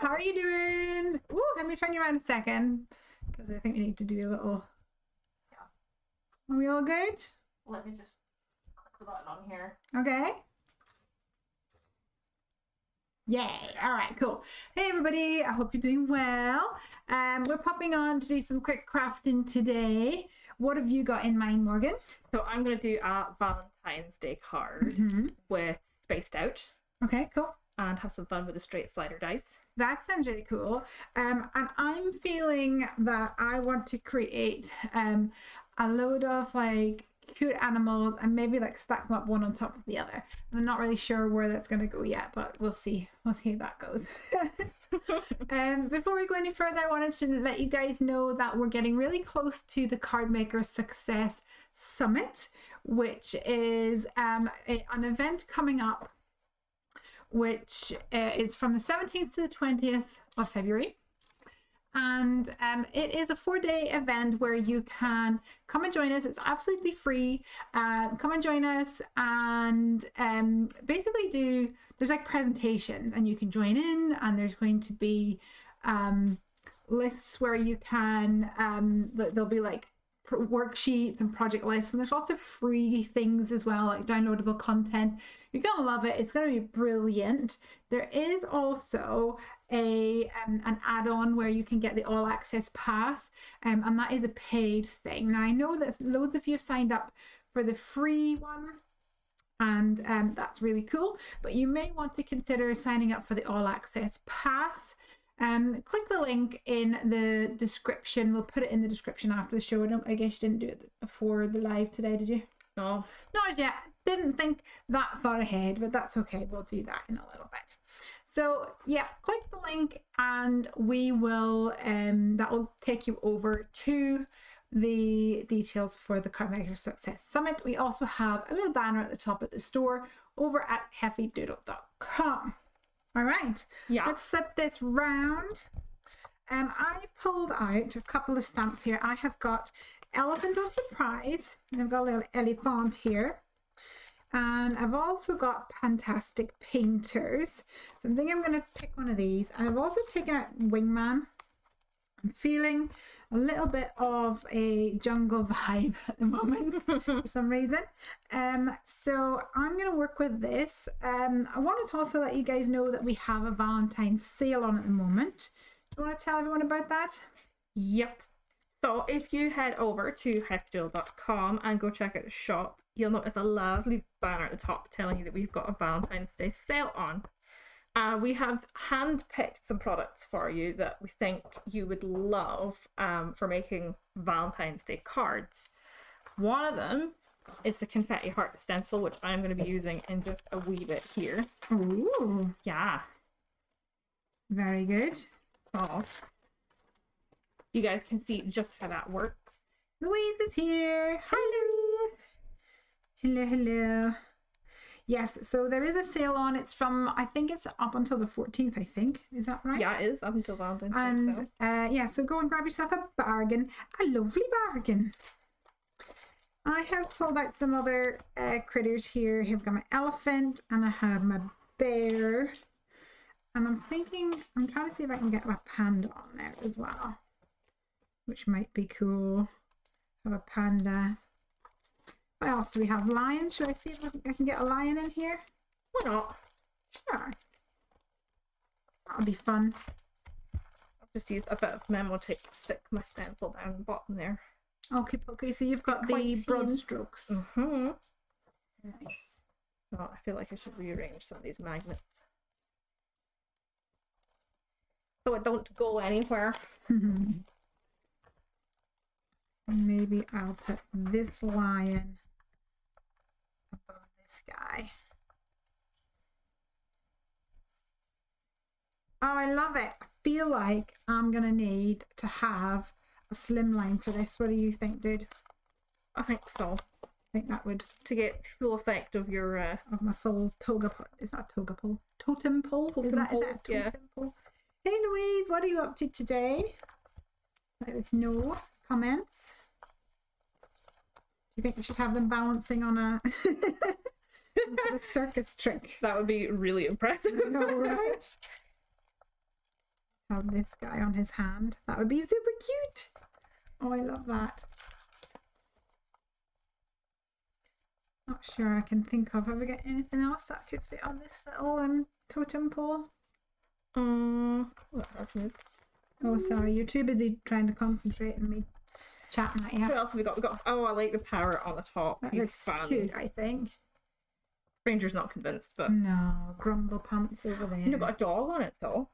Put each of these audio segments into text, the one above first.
How are you doing? Ooh, let me turn you around a second because I think we need to do a little. Yeah. Are we all good? Let me just click the button on here. Okay. Yay. All right, cool. Hey, everybody. I hope you're doing well. We're popping on to do some quick crafting today. What have you got in mind, Morgan? So I'm going to do a Valentine's Day card with spaced out. Okay, cool. And have some fun with the straight slider dice. That sounds really cool. And I'm feeling that I want to create a load of like cute animals and maybe like stack them up one on top of the other. And I'm not really sure where that's going to go yet, but we'll see. We'll see how that goes. Before we go any further, I wanted to let you guys know that we're getting really close to the Card Maker Success Summit, which is an event coming up, which is from the 17th to the 20th of February. And it is a 4-day event where you can come and join us. It's absolutely free. Come and join us and basically there's like presentations and you can join in, and there's going to be lists where you can, there'll be like worksheets and project lists, and there's also free things as well, like downloadable content. You're gonna love it. It's gonna be brilliant. There is also an add-on where you can get the all access pass, and that is a paid thing. Now I know that loads of you have signed up for the free one, and that's really cool, but you may want to consider signing up for the all access pass. Click the link in the description. We'll put it in the description after the show. I guess you didn't do it before the live today, did you? No. Not yet. Didn't think that far ahead, but that's okay. We'll do that in a little bit. So yeah, click the link and we will, that will take you over to the details for the Card Maker Success Summit. We also have a little banner at the top of the store over at heftydoodle.com. All right, yeah. Let's flip this round. I've pulled out a couple of stamps here. I have got Elephant of Surprise, and I've got a little elephant here. And I've also got Fantastic Painters. So I'm thinking I'm going to pick one of these. And I've also taken out Wingman. I'm feeling a little bit of a jungle vibe at the moment for some reason. So I'm going to work with this. I wanted to also let you guys know that we have a Valentine's sale on at the moment. Do you want to tell everyone about that? Yep. So if you head over to heftydoodle.com and go check out the shop, you'll notice a lovely banner at the top telling you that we've got a Valentine's Day sale on. We have hand-picked some products for you that we think you would love for making Valentine's Day cards. One of them is the confetti heart stencil, which I'm going to be using in just a wee bit here. Ooh. Yeah. Very good. Oh. You guys can see just how that works. Louise is here. Hi, Louise. Hello, hello. Yes, so there is a sale on. It's from, I think it's up until the 14th, I think. Is that right? Yeah, it is up until Valentine's Day. And yeah, so go and grab yourself a bargain. A lovely bargain. I have pulled out some other critters here. Here I've got my elephant and I have my bear. And I'm trying to see if I can get my panda on there as well, which might be cool. Have a panda. What else do we have? Lion? Should I see if I can get a lion in here? Why not? Sure. That'll be fun. I'll just use a bit of memo tape to stick my stencil down the bottom there. Okay, so you've got the broad strokes. Mm-hmm. Nice. Oh, I feel like I should rearrange some of these magnets so it don't go anywhere. Maybe I'll put this lion above this guy. Oh, I love it. I feel like I'm gonna need to have a slimline for this. What do you think, dude? I think so. I think that would, to get full effect of your of my full toga pole. Is that toga pole? Totem pole? Is that a totem pole? Hey Louise, what are you up to today? Let us know. Comments. Do you think we should have them balancing on a circus trick? That would be really impressive. I know, right? have this guy on his hand. That would be super cute. Oh, I love that. Not sure I can think of. Have we got anything else that could fit on this little totem pole? What else is? Oh, sorry, you're too busy trying to concentrate on me chatting at you. What else have we got? We got. Oh, I like the parrot on the top. That He's looks fun. cute, I think. Ranger's not convinced, but No, grumble pants over there. you've got a dog on it though.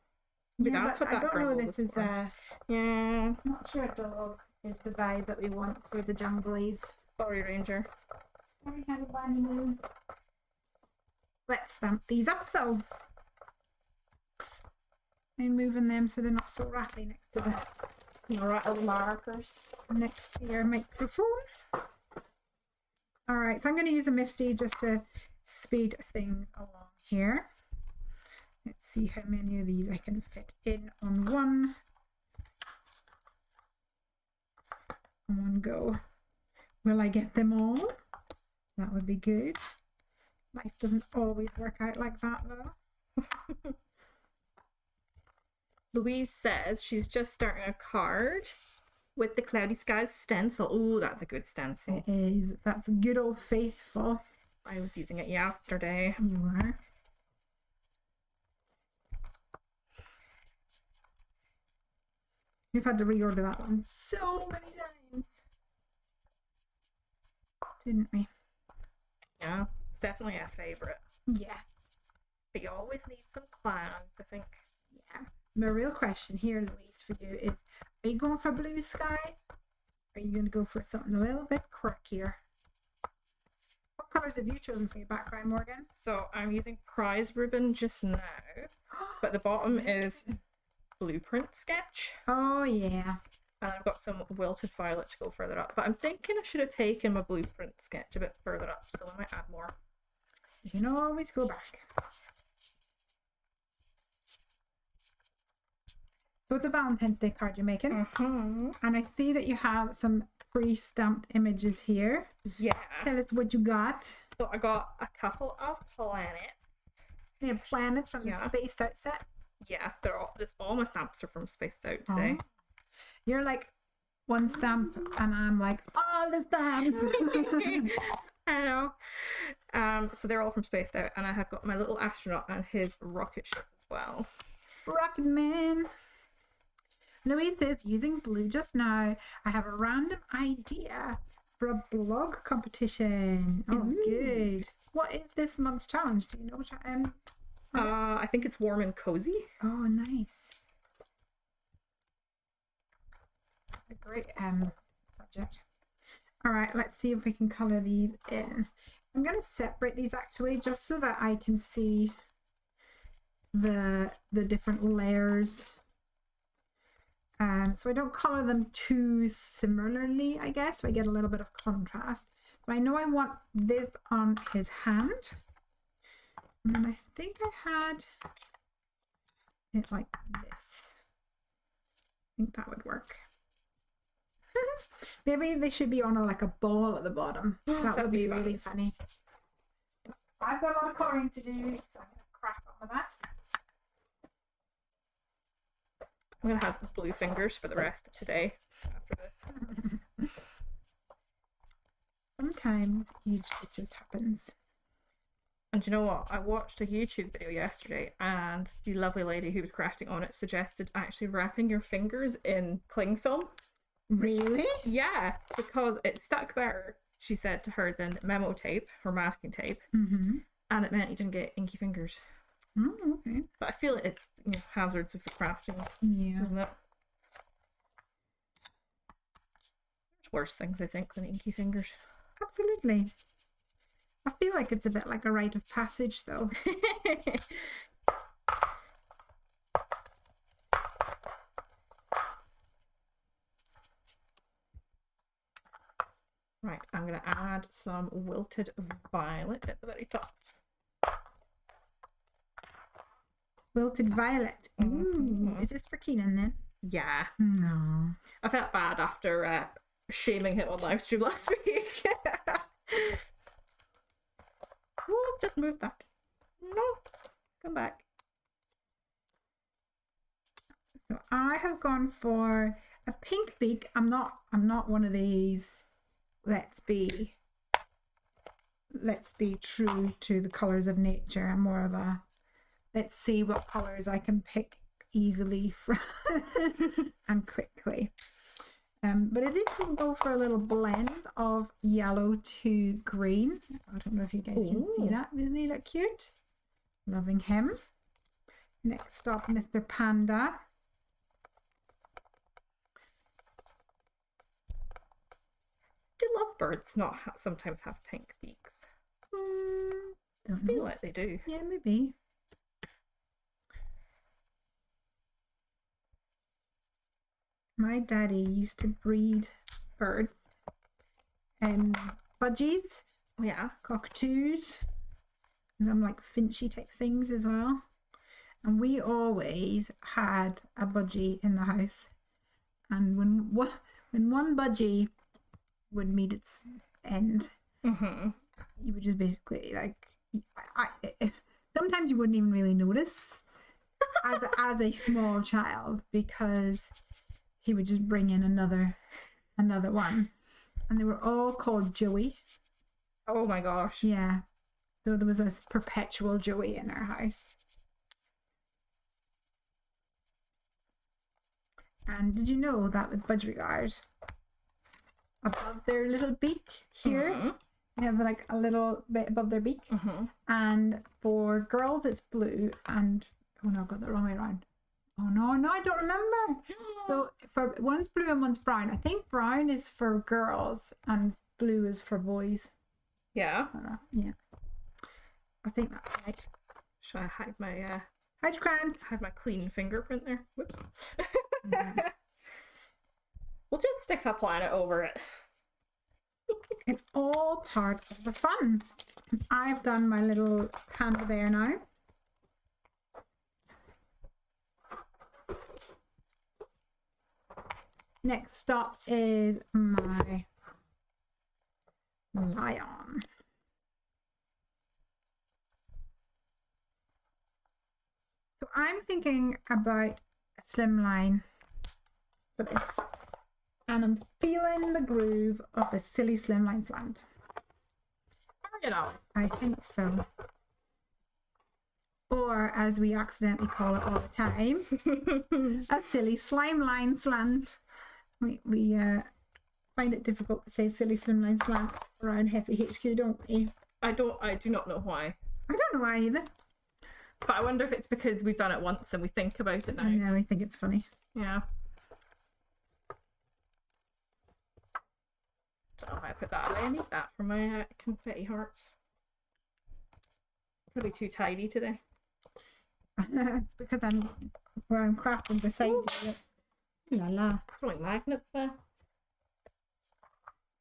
Maybe Yeah, that's but what that I don't know. grumble This was is for. Yeah. not sure a dog is the vibe that we want for the junglies. Sorry, Ranger. Every kind of animal. Let's stamp these up though. And moving them so they're not so rattly next to Rattle markers. your microphone. All right, so I'm going to use a Misty just to speed things along here. Let's see how many of these I can fit in on one go. Will I get them all? That would be good. Life doesn't always work out like that though. Louise says she's just starting a card with the Cloudy Skies stencil. Oh, that's a good stencil. It is. That's good old faithful. I was using it yesterday. You are. We've had to reorder that one so many times. Didn't we? Yeah, it's definitely a favourite. Yeah. But you always need some clowns, I think. Yeah. My real question here, Louise, for you is, are you going for blue sky? Or are you going to go for something a little bit quirkier? What colours have you chosen for your background, Morgan? So I'm using prize ribbon just now, but the bottom is blueprint sketch. Oh, yeah. And I've got some wilted violet to go further up. But I'm thinking I should have taken my blueprint sketch a bit further up, so I might add more. You can always go back. So it's a Valentine's Day card you're making. And I see that you have some pre-stamped images here. Yeah. Tell us what you got. So I got a couple of planets. You have planets from the Yeah. Spaced Out set. Yeah, all my stamps are from Spaced Out today. Oh. You're like one stamp and I'm like all the stamps. I know. So they're all from Spaced Out, and I have got my little astronaut and his rocket ship as well. Rocket Man. Louise says, using blue just now, I have a random idea for a blog competition. Oh, good. What is this month's challenge? Do you know? I think it's warm and cozy. Oh, nice. That's a great subject. All right, let's see if we can color these in. I'm going to separate these actually just so that I can see the different layers. So I don't color them too similarly, I guess. So I get a little bit of contrast. So I know I want this on his hand. And then I think I had it like this. I think that would work. Maybe they should be on like a ball at the bottom. That would be really funny. I've got a lot of coloring to do, so I'm going to crack on with that. I'm going to have blue fingers for the rest of today after this. Sometimes it just happens. And you know what? I watched a YouTube video yesterday, and the lovely lady who was crafting on it suggested actually wrapping your fingers in cling film. Really? Yeah, because it stuck better, she said to her, than memo tape or masking tape. And it meant you didn't get inky fingers. Oh, okay. But I feel it's hazards of the crafting, Yeah. isn't it? There's worse things, I think, than inky fingers. Absolutely. I feel like it's a bit like a rite of passage, though. Right, I'm going to add some wilted violet at the very top. Wilted violet. Ooh. Is this for Keenan then? Yeah. No. I felt bad after shaming him on live stream last week. Oh, just move that. No, come back. So I have gone for a pink beak. I'm not one of these let's be true to the colors of nature. I'm more of a let's see what colors I can pick easily from and quickly. But I did go for a little blend of yellow to green. I don't know if you guys can see that. Isn't he that cute? Loving him. Next stop, Mr. Panda. Do lovebirds not sometimes have pink beaks? Don't I feel know. like they do. Yeah, maybe. My daddy used to breed birds and budgies, Yeah. cockatoos, some like finchy type things as well. And we always had a budgie in the house. And when one budgie would meet its end, you would just basically like, sometimes you wouldn't even really notice as a small child because he would just bring in another one, and they were all called Joey. Oh my gosh. Yeah, so there was a perpetual Joey in our house. And did you know that with budgerigars, above their little beak here, they have like a little bit above their beak, and for girls it's blue, and oh no, I got the wrong way around. Oh no, I don't remember. So for one's blue and one's brown. I think brown is for girls and blue is for boys. Yeah. Yeah. I think that's right. Should I hide my Hide crimes. hide my clean fingerprint there? Whoops. Yeah. We'll just stick a planet over it. It's all part of the fun. I've done my little panda bear now. Next stop is my lion. So I'm thinking about a slimline for this, and I'm feeling the groove of a silly slimline slant. You know. I think so. Or as we accidentally call it all the time, a silly slimeline slant. We find it difficult to say silly slimline slant around Heavy HQ, don't we? I do not know why. I don't know why either. But I wonder if it's because we've done it once and we think about it now. I know, I think it's funny. Yeah. Don't know why I put that away. I need that for my confetti hearts. Probably too tidy today. It's because I'm crafting beside you. La la. Probably magnets there.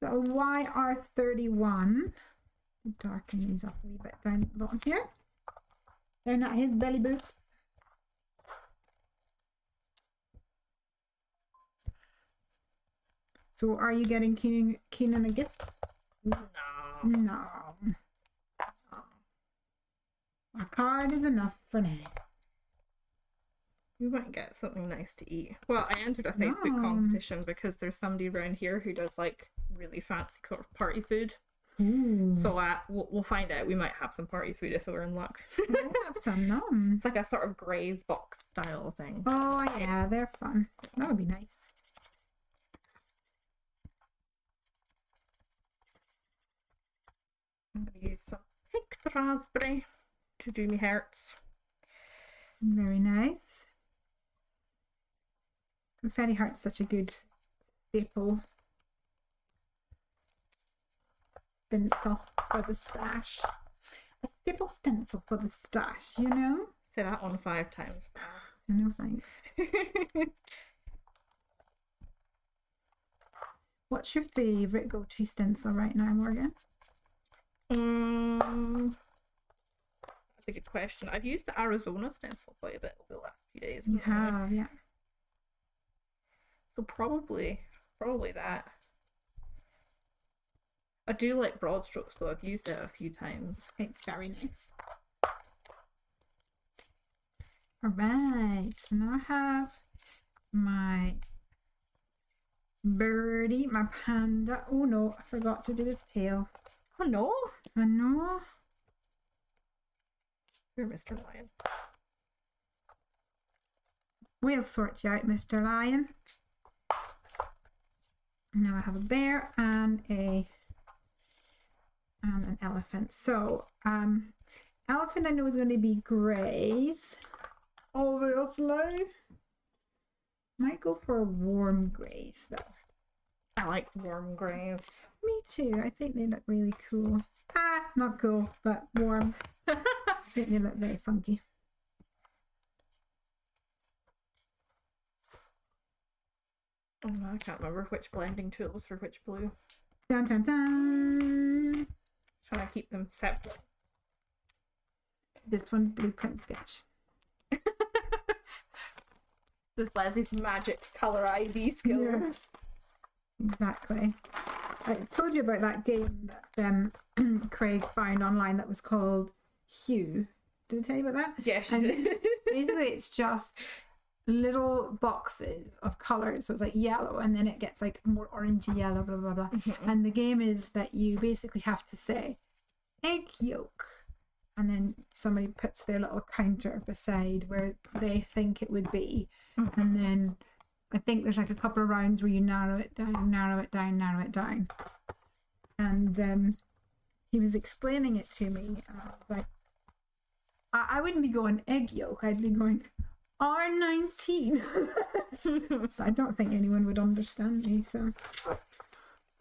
So YR31. Darken these up a wee bit down at the bottom here. They're not his belly boots. So are you getting Keenan a gift? No. No. A card is enough for now. We might get something nice to eat. Well, I entered a Facebook competition because there's somebody around here who does like really fancy sort of party food. Ooh. So we'll find out. We might have some party food if we're in luck. I'll have some, no. It's like a sort of Graze box style thing. Oh yeah, they're fun. That would be nice. I'm going to use some picked raspberry to do me hearts. Very nice. Confetti heart's such a good staple stencil for the stash. A staple stencil for the stash, you know? Say that one 5 times. No thanks. What's your favourite go-to stencil right now, Morgan? That's a good question. I've used the Arizona stencil quite a bit over the last few days. You have, yeah. So probably that. I do like broad strokes though. I've used it a few times. It's very nice. Alright, so now I have my birdie, my panda. Oh no, I forgot to do his tail. Oh no. I know. You're Mr. Lion. We'll sort you out, Mr. Lion. Now I have a bear and an elephant. So, elephant I know is going to be greys. Obviously. Might go for warm greys though. I like warm greys. Me too. I think they look really cool. Ah, not cool, but warm. I think they look very funky. Oh no, I can't remember which blending tool was for which blue. Dun dun dun. Trying to keep them separate. This one's Blueprint Sketch. This Leslie's magic color ID skill. Yeah, exactly. I told you about that game that Craig found online that was called Hue. Did I tell you about that? Yes, you And did. basically, it's just little boxes of colors. So it's like yellow, and then it gets like more orangey yellow, blah, blah, blah. Mhm. And the game is that you basically have to say egg yolk. And then somebody puts their little counter beside where they think it would be. Mhm. And then I think there's like a couple of rounds where you narrow it down, narrow it down, narrow it down. And he was explaining it to me. And I was like, I wouldn't be going egg yolk. I'd be going R19. So I don't think anyone would understand me. So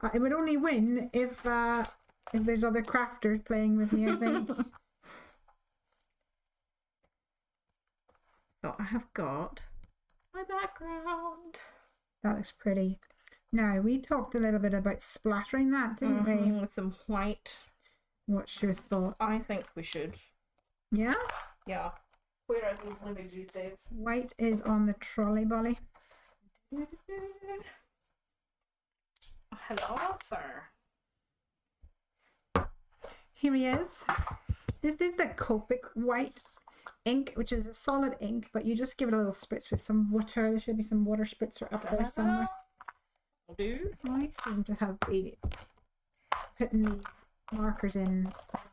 I would only win if there's other crafters playing with me, I think. So I have got my background. That looks pretty. Now, we talked a little bit about splattering that, didn't we? With some white. What's your thought? I think we should. Yeah? Yeah. Where are these living these days? White is on the trolley bolly. Hello, sir. Here he is. This is the Copic White Ink, which is a solid ink, but you just give it a little spritz with some water. There should be some water spritzer up there somewhere. Do. I seem to have been putting these markers in the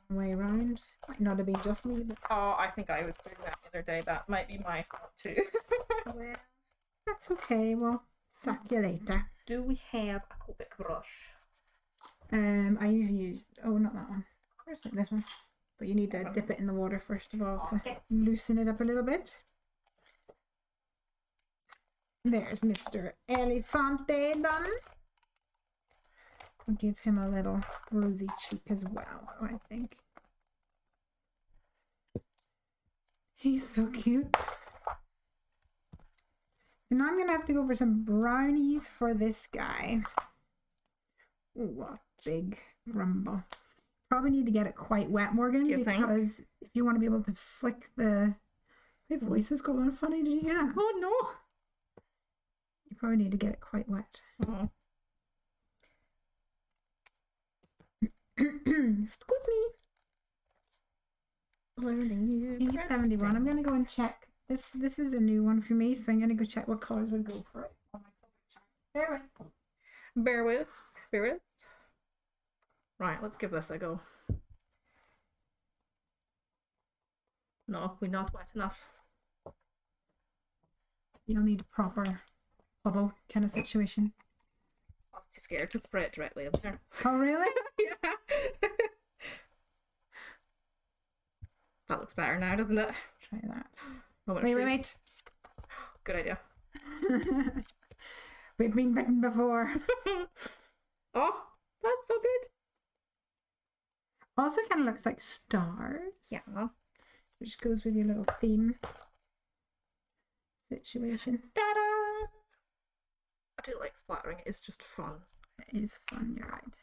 wrong way around. Might not have been just me, but Oh, I think I was doing that the other day. That might be my fault too. well, that's okay. We'll sack you later. Do we have a Copic brush? I usually use, oh, not that one. Where's this one? But you need to dip it in the water first of all to Okay. loosen it up a little bit. There's Mr. Elefante done. I'll give him a little rosy cheek as well, I think. He's so cute. So now I'm going to have to go for some brownies for this guy. Ooh, a big rumble. Probably need to get it quite wet, Morgan, Do you think? because if you want to be able to flick the... My voice is going funny. Did you hear that? Oh no. You probably need to get it quite wet. Oh. Excuse me. Learning new. Pink 71. I'm gonna go and check. This is a new one for me, so I'm gonna go check what colors would go for it on my Copic chart. Bear with. Bear with. Bear with. Right, let's give this a go. No, we're not wet enough. You'll need a proper puddle kind of situation. I was too scared to spray it directly in there. Oh really? Yeah. That looks better now, doesn't it? Try that. Moment of Wait. truth. Good idea. We've been bitten before. Oh, that's so good. Also kind of looks like stars. Yeah. Which goes with your little theme situation. Ta-da! I do like splattering. It's just fun. It is fun, you're right.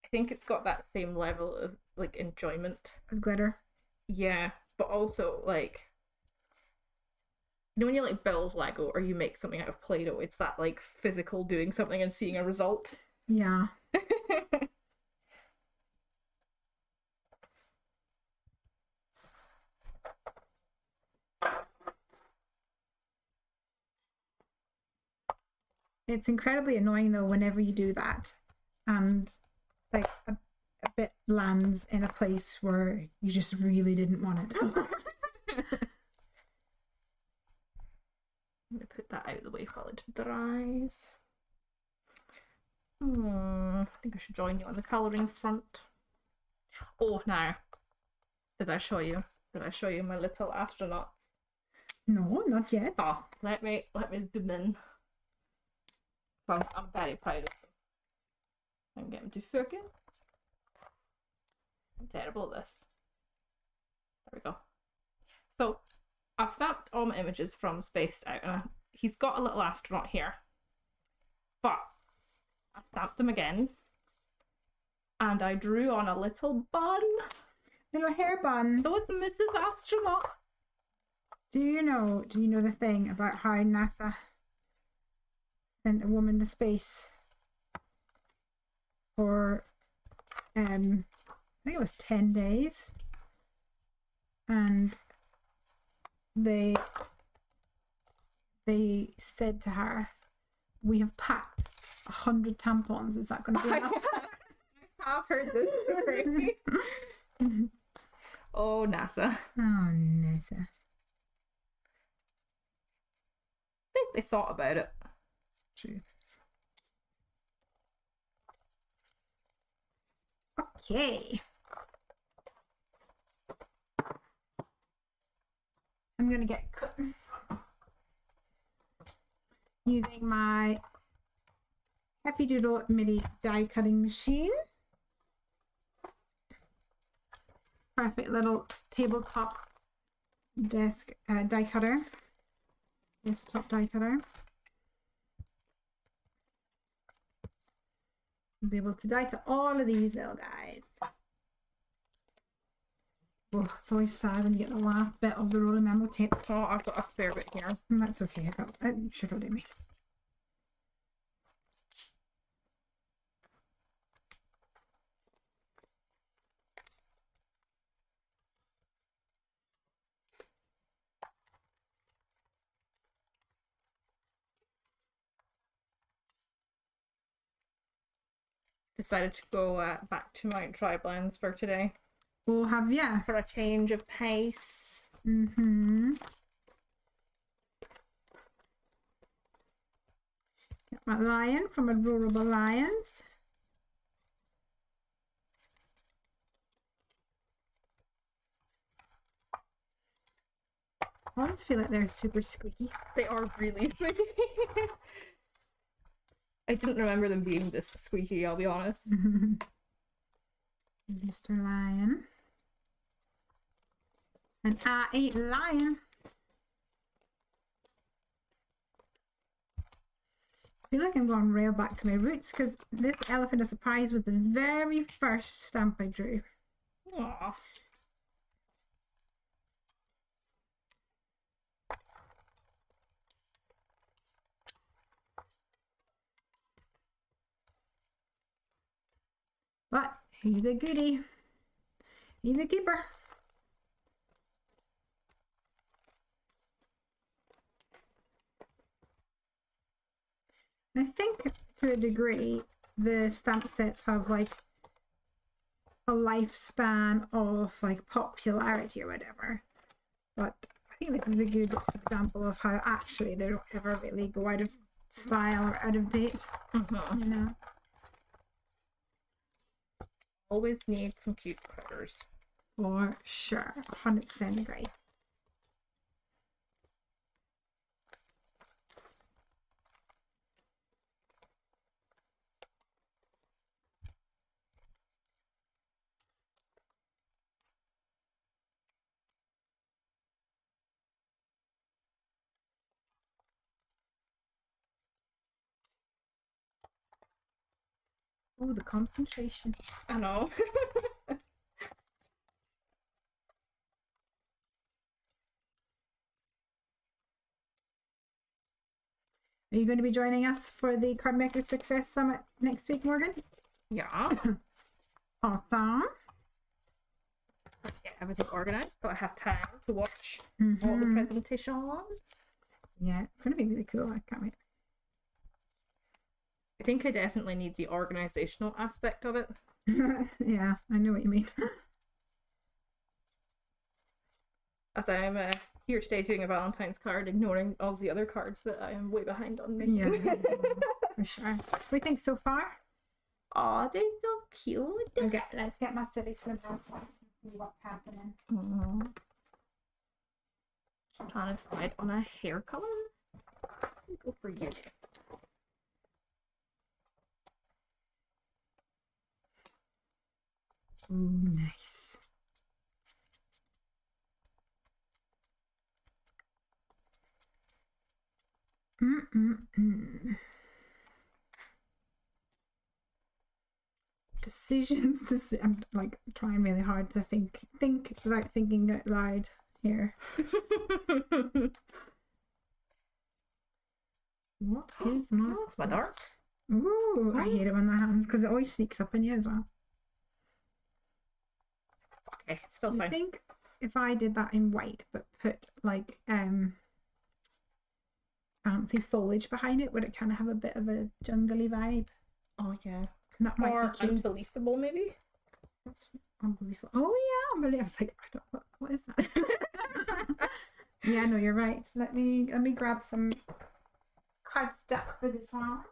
I think it's got that same level of like enjoyment. As glitter. Yeah, but also like, you know when you like build Lego or you make something out of Play-Doh, it's that like physical doing something and seeing a result. Yeah. It's incredibly annoying though whenever you do that and like a bit lands in a place where you just really didn't want it. I'm gonna put that out of the way while it dries. I think I should join you on the colouring front. Oh, now, did I show you? Did I show you my little astronauts? No, not yet. Oh, let me zoom in. I'm very proud of them. I'm getting to focus. I'm terrible at this. There we go. So I've snapped all my images from Spaced Out, and he's got a little astronaut here, but I snapped them again, and I drew on a little bun. Little hair bun. So it's Mrs. Astronaut. Do you know the thing about how NASA sent a woman to space for I think it was 10 days, and they said to her, "We have packed 100 tampons. Is that going to be enough?" I have heard this story. Oh, NASA. Oh, NASA. At least they thought about it. True. Okay. I'm going to get cutting using my Happy Doodle MIDI die cutting machine. Perfect little tabletop desk die cutter. Desktop die cutter. I'll be able to die cut all of these little guys. Oh, it's always sad when you get the last bit of the roller memo tape. Oh, I've got a spare bit here. That's okay. I got it. Should have me. Decided to go back to my dry blends for today. Oh, have ya? For a change of pace. Mm-hmm. Get my lion from Adorable Lions. I always feel like they're super squeaky. They are really squeaky. I didn't remember them being this squeaky, I'll be honest. Mr. Lion. And I ate lion. I feel like I'm going rail back to my roots because this Elephant of Surprise was the very first stamp I drew. Aww. But he's a goodie. He's a keeper. I think to a degree the stamp sets have like a lifespan of like popularity or whatever. But I think this is a good example of how actually they don't ever really go out of style or out of date. You know? Always need some cute critters. For sure. 100% agree. Oh, the concentration. I know. Are you going to be joining us for the Cardmaker Success Summit next week, Morgan? Yeah. Awesome. Get everything organized so I have time to watch all the presentations. Yeah, it's going to be really cool. I can't wait. I think I definitely need the organizational aspect of it. Yeah, I know what you mean. As I'm here today doing a Valentine's card, ignoring all the other cards that I am way behind on making. Yeah, for sure. What do you think so far? Aw, they're so cute. Okay, let's get my silly slim and see what's happening. Trying to decide on a hair color. Go for you. Ooh, nice. Decisions to see. I'm like trying really hard to think without thinking out loud here. What is my That's my darts. Ooh, I hate it when that happens because it always sneaks up on you as well. Okay, still Do you fine. think if I did that in white but put like fancy foliage behind it, would it kind of have a bit of a jungly vibe? Oh yeah. And that might Or be cute. unbelievable, maybe. That's unbelievable. Oh yeah, unbelievable. I was like, I don't. What is that? Yeah, no, you're right. Let me grab some cardstock for this one.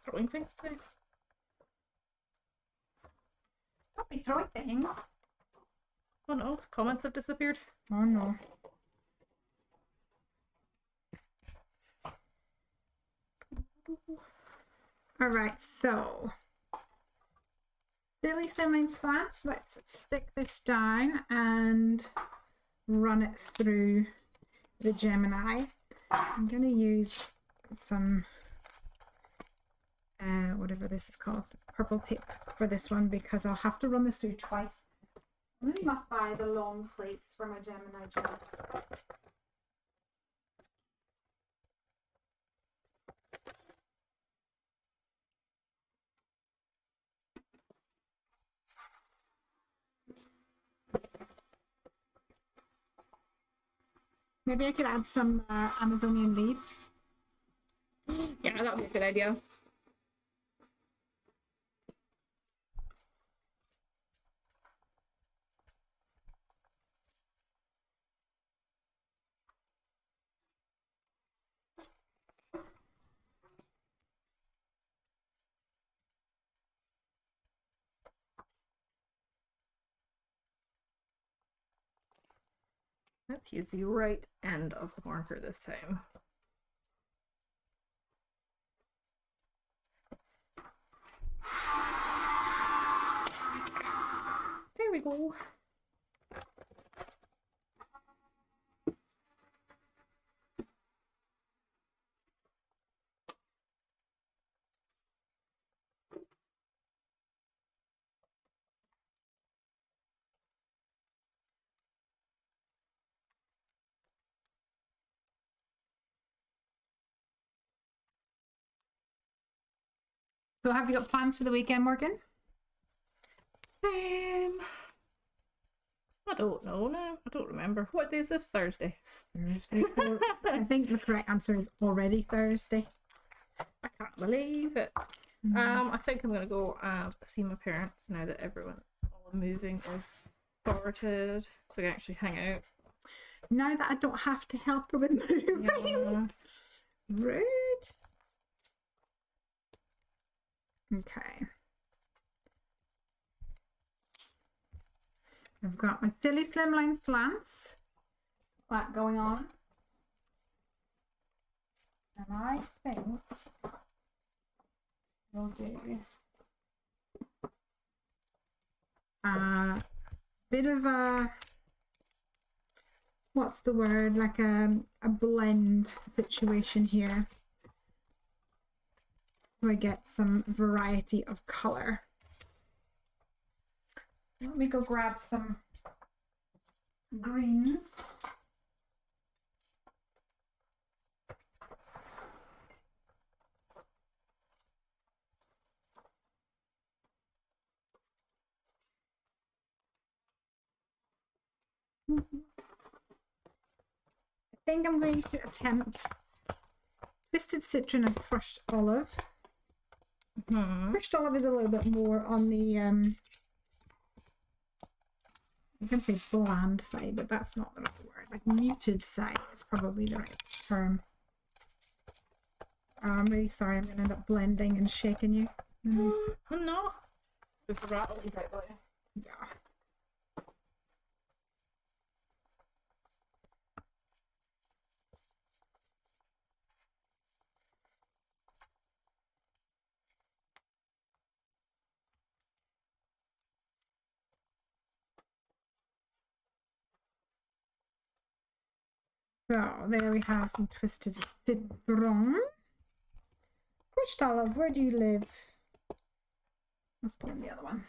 Throwing things today. Don't be throwing things. Oh no, comments have disappeared. Oh no. All right, so silly slimline slants. Let's stick this down and run it through the Gemini. I'm going to use some whatever this is called, purple tape for this one because I'll have to run this through twice. I really must buy the long plates for my Gemini job. Maybe I could add some Amazonian leaves. Yeah, that would be a good idea. Let's use the right end of the marker this time. There we go. So have you got plans for the weekend, Morgan? I don't know now. I don't remember. What day is this? Thursday. Thursday. I think the correct answer is already Thursday. I can't believe it. I think I'm gonna go and see my parents now that all the moving is sorted, so I can actually hang out. Now that I don't have to help her with moving. Yeah. Rude. Okay. I've got my silly slimline slants. That going on. And I think we'll do a bit of a, what's the word, like a blend situation here. So I get some variety of color. Let me go grab some greens. think I'm going to attempt twisted citron and crushed olive. Crushed olive is a little bit more on the I'm going to say bland side, but that's not the right word. Like muted side is probably the right term. I'm really sorry, I'm going to end up blending and shaking you. Oh no. With the rattlies out there. Yeah. So there we have some twisted citron. Crushed olive, where do you live? Must be in the other one.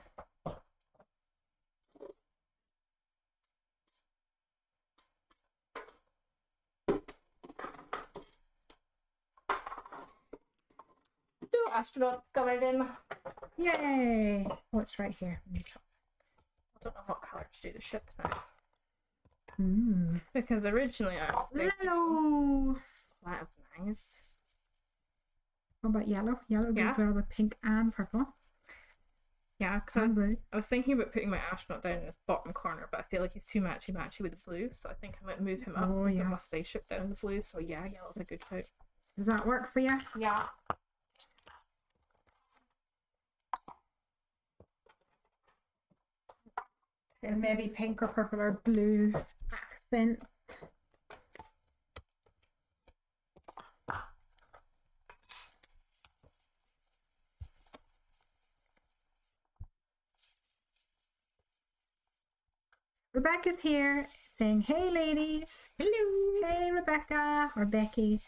Two astronauts covered in. Yay! Oh, it's right here. I don't know what colour to do the ship now. Mm. Because originally I was thinking Yellow! that's nice. What about yellow? Yellow goes well with pink and purple. Yeah, because And blue. I was thinking about putting my astronaut down in this bottom corner, but I feel like he's too matchy with the blue, so I think I might move him up and put my spaceship down in the blue. So yeah, yellow's a good pick. Does that work for you? Yeah. And maybe pink or purple or blue accent. Rebecca's here saying, hey ladies. Hello. Hey Rebecca or Becky.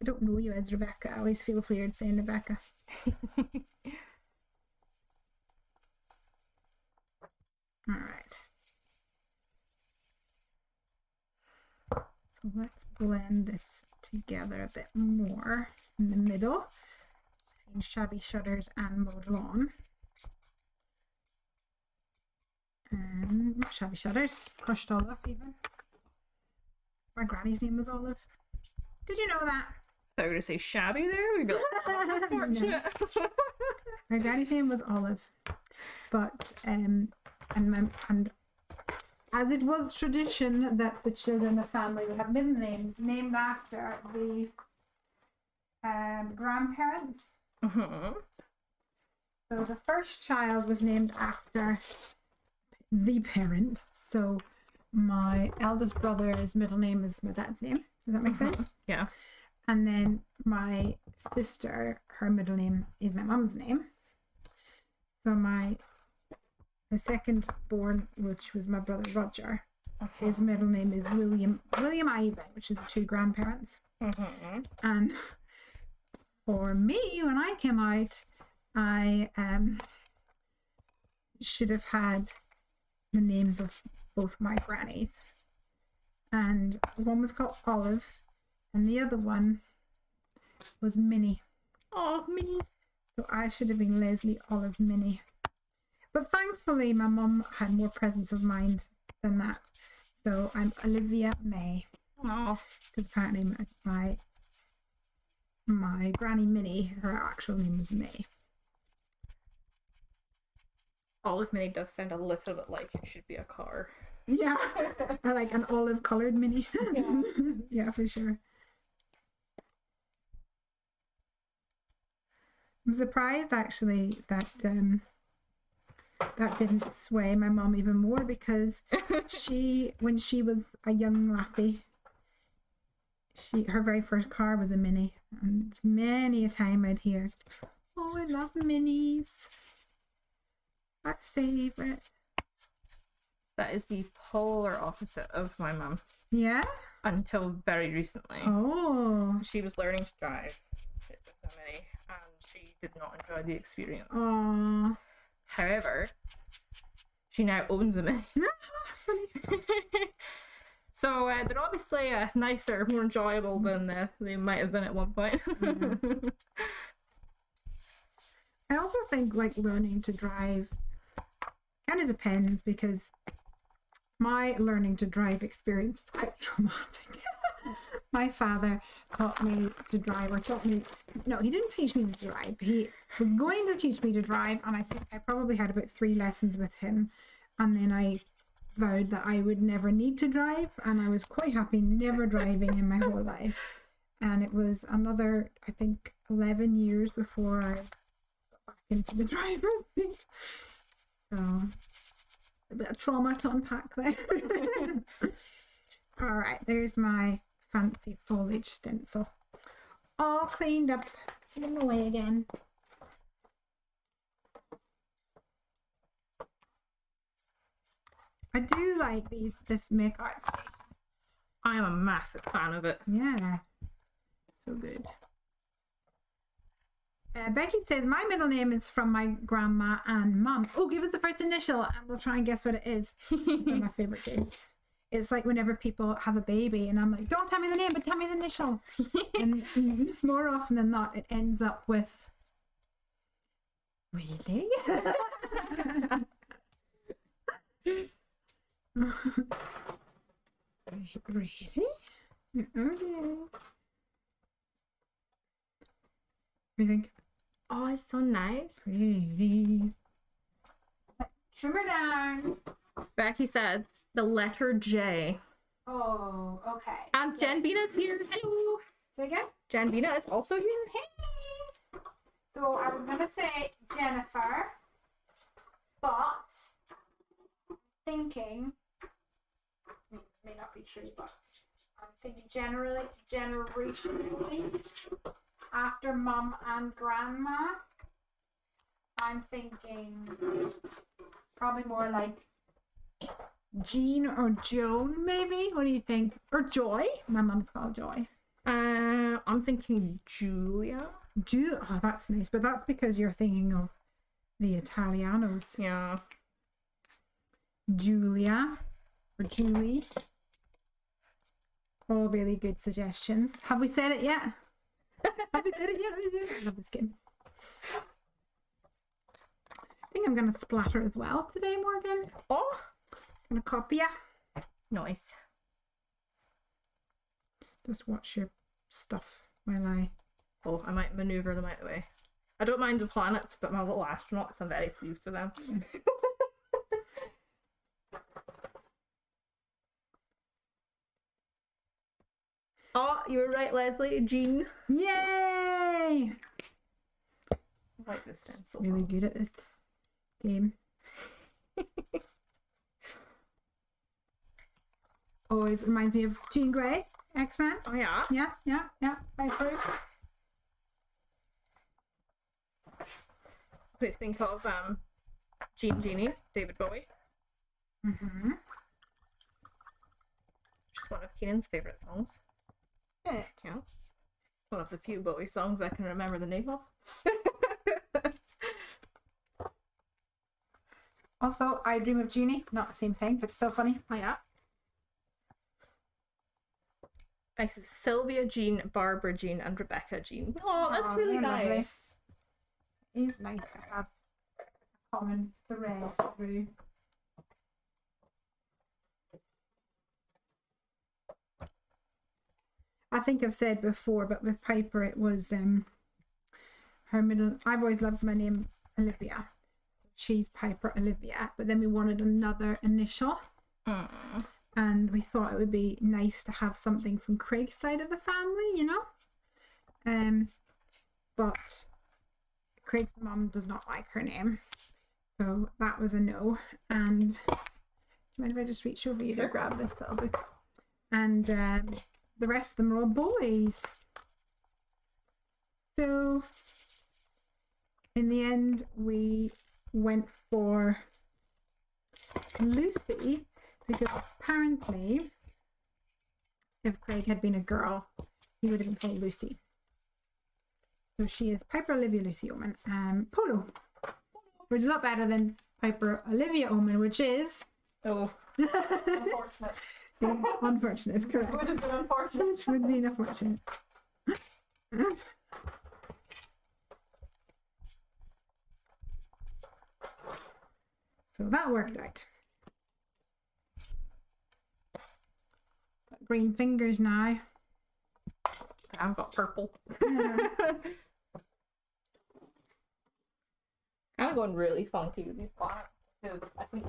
I don't know you as Rebecca. It always feels weird saying Rebecca. All right. So let's blend this together a bit more in the middle between Shabby Shutters and Mowed Lawn. And not Shabby Shutters, Crushed Olive even. My granny's name was Olive. Did you know that? I was going to say shabby there. We'd be like, unfortunate. My granny's name was Olive, but and as it was tradition that the children of the family would have middle names named after the grandparents. So the first child was named after the parent. So my eldest brother's middle name is my dad's name. Does that make sense? Yeah. And then my sister, her middle name is my mum's name. So the second born, which was my brother Roger, his middle name is William Ivan, which is the two grandparents. And for me, when I came out, I should have had the names of both my grannies. And one was called Olive, and the other one was Minnie. Oh, Minnie. So I should have been Leslie Olive Minnie. But thankfully, my mum had more presence of mind than that. So I'm Olivia May. Oh. Because apparently my granny Minnie, her actual name was May. Olive Minnie does sound a little bit like it should be a car. Yeah, I like an olive coloured Minnie. Yeah. Yeah, for sure. I'm surprised actually that that didn't sway my mum even more, because when she was a young lassie, her very first car was a Mini, and many a time I'd hear, "Oh, I love Minis. My favourite." That is the polar opposite of my mum. Yeah? Until very recently. Oh. She was learning to drive with the Mini, and she did not enjoy the experience. Oh. However, she now owns a Mini. Funny. So they're obviously nicer, more enjoyable than they might have been at one point. Yeah. I also think like learning to drive kind of depends, because my learning to drive experience was quite traumatic. My father taught me to drive, or taught me, no, he didn't teach me to drive. He was going to teach me to drive, and I think I probably had about 3 lessons with him. And then I vowed that I would never need to drive, and I was quite happy never driving in my whole life. And it was another, I think, 11 years before I got back into the driver's seat. So, a bit of trauma to unpack there. All right, there's my fancy foliage stencil. All cleaned up. Put them away again. I do like this make art station. I am a massive fan of it. Yeah, so good. Becky says, my middle name is from my grandma and mum. Oh, give us the first initial and we'll try and guess what it is. These are my favourite games. It's like whenever people have a baby and I'm like, don't tell me the name, but tell me the initial. And more often than not, it ends up with, really? Really? Okay. What do you think? Oh, it's so nice. Really? Trim her down. Becky says the letter J. Oh, okay. And Jen Bina's here. Hello. Say again? Jen Bina is also here. Hey. So I was gonna say Jennifer, but I'm thinking this may not be true, but I'm thinking generationally after mum and grandma. I'm thinking probably more like Jean or Joan, maybe. What do you think? Or Joy. My mum's called Joy. I'm thinking Julia. Oh, that's nice, but that's because you're thinking of the Italianos. Yeah. Julia or Julie. All really good suggestions. Have we said it yet? Have we said it yet? I love this game. I think I'm going to splatter as well today, Morgan. Oh, I'm going to copy ya. nice. Just watch your stuff while I... Oh, I might maneuver them out of the way. I don't mind the planets, but my little astronauts, I'm very pleased with them. Oh, you were right, Leslie. Jean. Yay! I like this stencil. Really good at this game. Always reminds me of Jean Grey, X-Men. Oh, yeah. Yeah. I approve. Please think of Jean Genie, David Bowie. Mm-hmm. Which is one of Keenan's favourite songs. Good. Yeah. One of the few Bowie songs I can remember the name of. Also, I Dream of Jeannie. Not the same thing, but still funny. Oh, yeah. This is Sylvia Jean, Barbara Jean, and Rebecca Jean. Oh, that's really they're nice. lovely. It is nice to have a common thread through. I think I've said before, but with Piper it was her middle. I've always loved my name Olivia. She's Piper Olivia, but then we wanted another initial. And we thought it would be nice to have something from Craig's side of the family, you know. But Craig's mum does not like her name, so that was a no. And do you mind if I just reach over you to grab this little book? And the rest of them are all boys. So in the end, we went for Lucy, because apparently if Craig had been a girl, he would have been called Lucy. So she is Piper Olivia Lucy Oman. Polo, which is a lot better than Piper Olivia Oman, which is... Oh, unfortunate. Unfortunate, correct. It would have been unfortunate. Which would be unfortunate. So that worked out. green fingers now. I've got purple. Yeah. Kind of going really funky with these bonnets because I think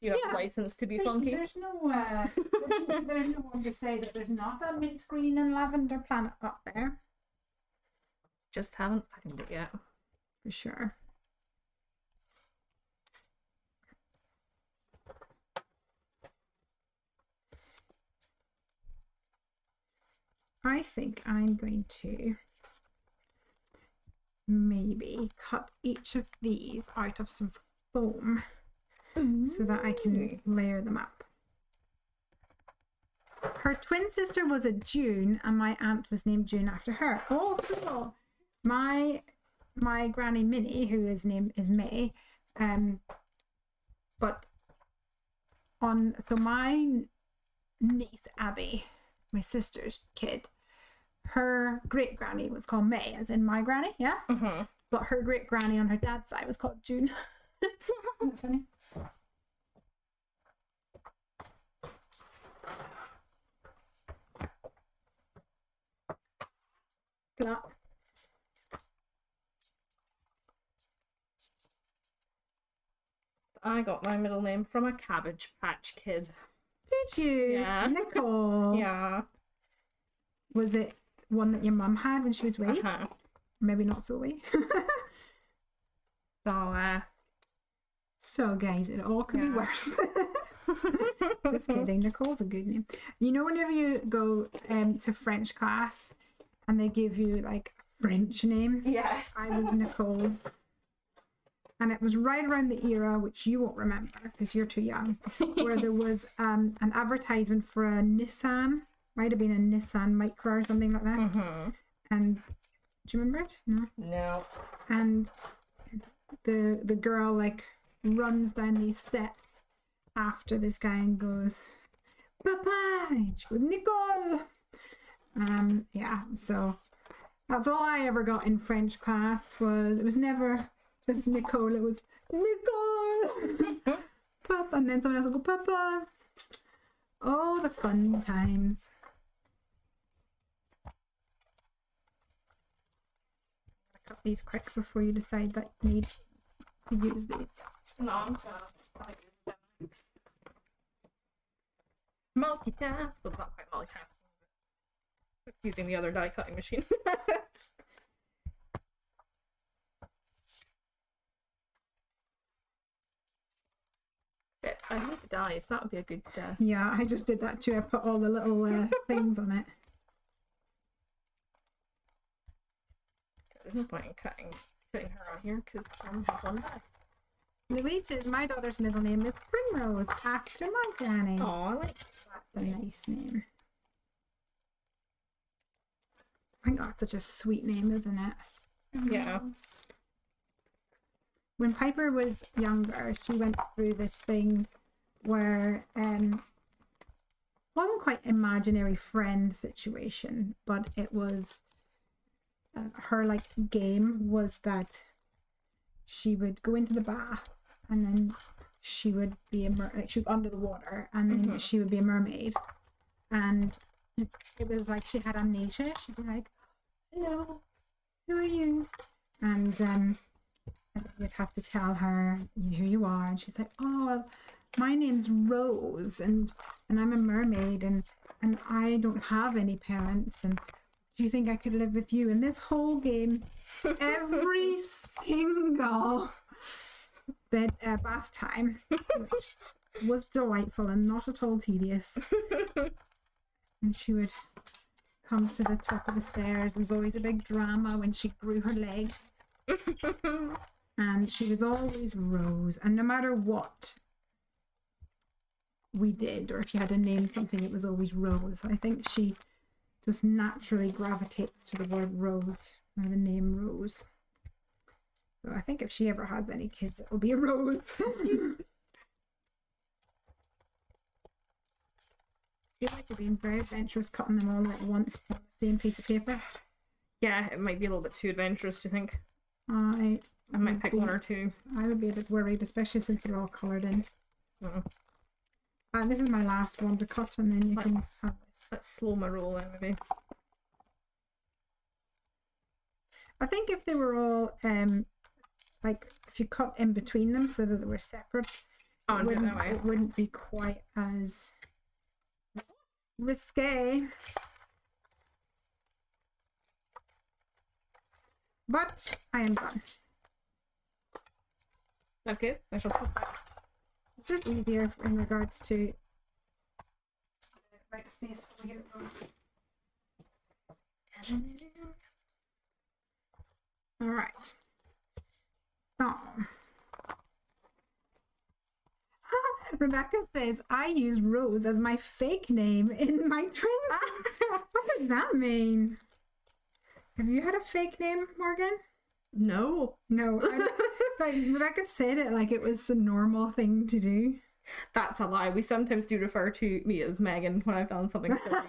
you have Yeah. license to be funky. There's no one to say that there's not a mint green and lavender planet up there. Just haven't found it yet. For sure. I think I'm going to maybe cut each of these out of some foam so that I can layer them up. Her twin sister was a June and my aunt was named June after her. Oh, cool. My granny Minnie, whose name is May, but so my niece Abby, my sister's kid, her great granny was called May, as in my granny, yeah. But her great granny on her dad's side was called June. Isn't that funny? That. I got my middle name from a Cabbage Patch Kid. Did you? Yeah. Nicole. Yeah. Was it one that your mum had when she was wee? Maybe not so wee. So guys, it all could be worse. Just kidding. Nicole's a good name. You know, whenever you go to French class and they give you like a French name? Yes. I was Nicole. And it was right around the era, which you won't remember because you're too young, where there was an advertisement for a Nissan. Might have been a Nissan Micra or something like that. And do you remember it? No. No. And the girl like runs down these steps after this guy and goes, Papa! And she goes, Nicole! Yeah, so that's all I ever got in French class. It was never just Nicole, it was Nicole! Papa, and then someone else will go, Papa! Oh, the fun times. Cut these quick before you decide that you need to use these. No, I'm gonna multitask. Well, it's not quite multitasking, but just using the other die cutting machine. Shit, I need the dies. That would be a good. Yeah, I just did that too. I put all the little things on it. There's no point in putting her on here because I only have one die. Louise says my daughter's middle name is Primrose after my granny. Oh, I like That's a nice name. I think that's such a sweet name, isn't it? Yeah. When Piper was younger, she went through this thing where wasn't quite imaginary friend situation, but it was her like game was that she would go into the bath and then she would be she was under the water and then she would be a mermaid, and it was like she had amnesia. She'd be like, hello, who are you? And you'd have to tell her who you are, and she's like, oh, my name's Rose and I'm a mermaid and I don't have any parents, and do you think I could live with you? And this whole game, every single bath time, which was delightful and not at all tedious. And she would come to the top of the stairs. There was always a big drama when she grew her legs. And she was always Rose. And no matter what we did, or if she had to name something, it was always Rose. So I think she just naturally gravitates to the word Rose, or the name Rose. So I think if she ever has any kids, it will be a Rose. I feel like you're being very adventurous cutting them all at once on the same piece of paper. Yeah, it might be a little bit too adventurous, do you think? I might pick one or two. I would be a bit worried, especially since they're all coloured in. This is my last one to cut, and then you can Let's- have this. Let's slow my roll in, maybe. I think if they were all like if you cut in between them so that they were separate, Oh, and do it that way. it wouldn't be quite as risque. But I am done. Okay, I shall put that. It's just easier in regards to right space over here. All right. So, Rebecca says I use Rose as my fake name in my training. What does that mean? Have you had a fake name, Morgan? No. No. Like Rebecca said it like it was the normal thing to do. That's a lie. We sometimes do refer to me as Megan when I've done something silly.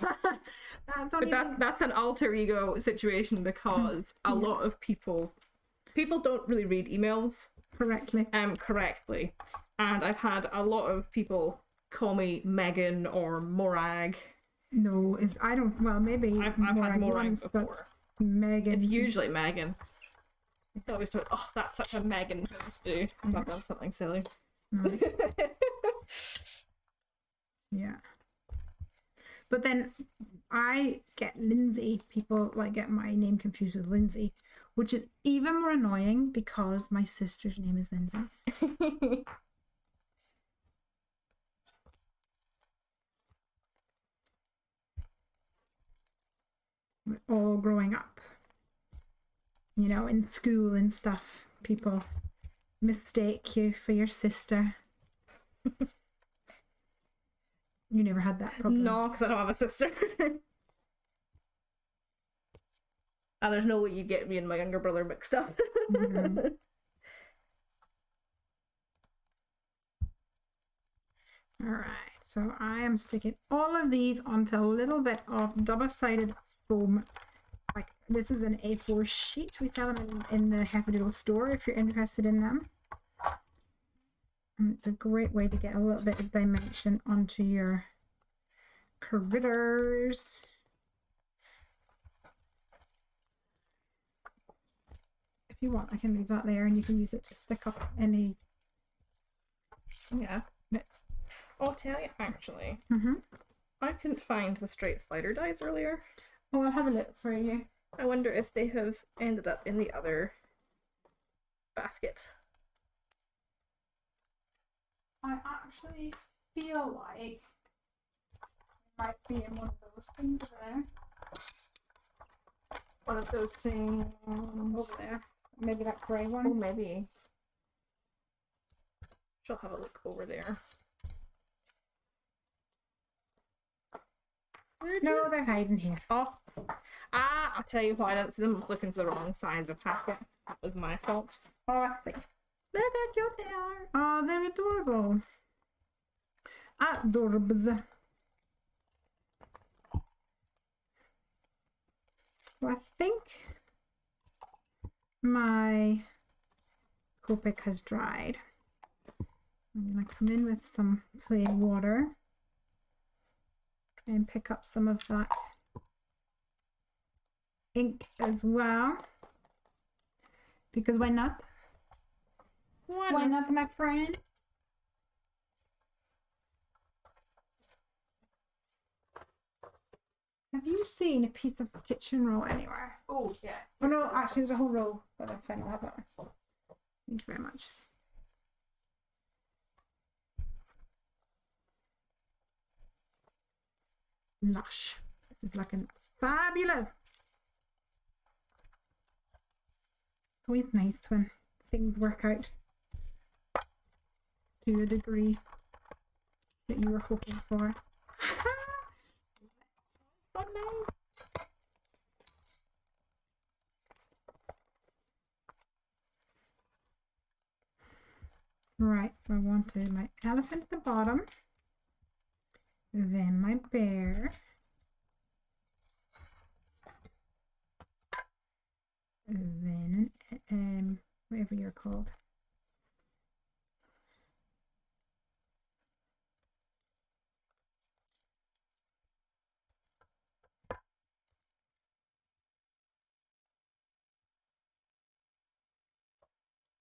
But that's an alter ego situation because a lot of people don't really read emails correctly. Correctly. And I've had a lot of people call me Megan or Morag. No, I don't. Well, maybe I've had Morag once, before. but Megan. It's usually Megan. It's always thought, oh, that's such a Megan thing to do. I've done something silly. Yeah. But then I get Lindsay. People like get my name confused with Lindsay, which is even more annoying because my sister's name is Lindsay. We're all growing up, you know, in school and stuff. People mistake you for your sister. You never had that problem? No, because I don't have a sister. And there's no way you get me and my younger brother mixed up. Mhm. All right, so I am sticking all of these onto a little bit of double-sided foam. Like this is an A4 sheet. We sell them in the Hefferdoodle store if you're interested in them. And it's a great way to get a little bit of dimension onto your critters. If you want, I can leave that there and you can use it to stick up any Yeah. bits. I'll tell you, actually. Mm-hmm. I couldn't find the straight slider dies earlier. Oh, I'll have a look for you. I wonder if they have ended up in the other basket. I actually feel like it might be in one of those things over there. One of those things. Over there. Maybe that grey Oh, one. maybe. She'll have a look over there. No, they're hiding here. Oh. I'll tell you why I didn't see them. I was looking for the wrong size of packet. That was my fault. Oh, I see. Look how cute they are. Oh, they're adorable. Adorbs. So I think my Copic has dried. I'm going to come in with some plain water. Try and pick up some of that ink as well. Because why not? Why not, my friend? Have you seen a piece of kitchen roll anywhere? Oh, yeah. Oh no, actually there's a whole row, but that's fine, I'll have that one. Thank you very much. Lush. This is looking fabulous. It's always nice when things work out to a degree that you were hoping for. So nice. Right, so I wanted my elephant at the bottom, then my bear, and then whatever you're called.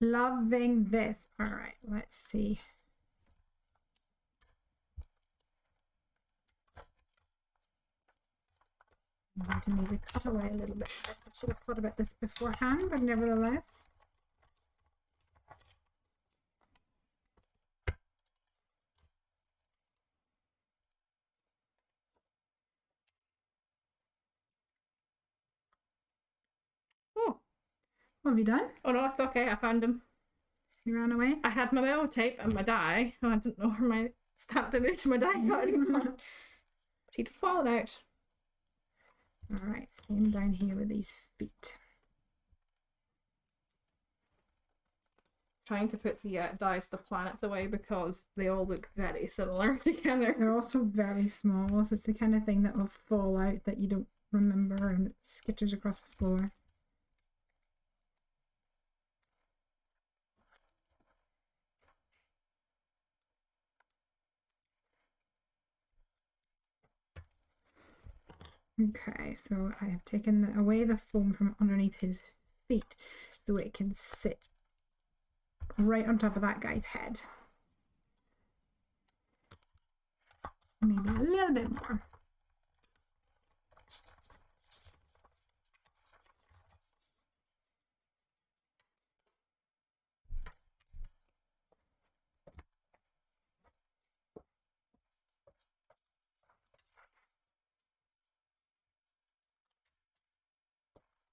Loving this. All right, let's see. I'm going to need to cut away a little bit. I should have thought about this beforehand, but nevertheless. Oh, What have you done? oh no, it's okay. I found him. You ran away? I had my memo tape and my die. I didn't know where my stamped image, my die got anymore. But he'd fallen out. All right, same down here with these feet. Trying to put the dies to the planets away because they all look very similar together. They're also very small, so it's the kind of thing that will fall out that you don't remember and it skitters across the floor. Okay, so I have taken away the foam from underneath his feet so it can sit right on top of that guy's head. Maybe a little bit more.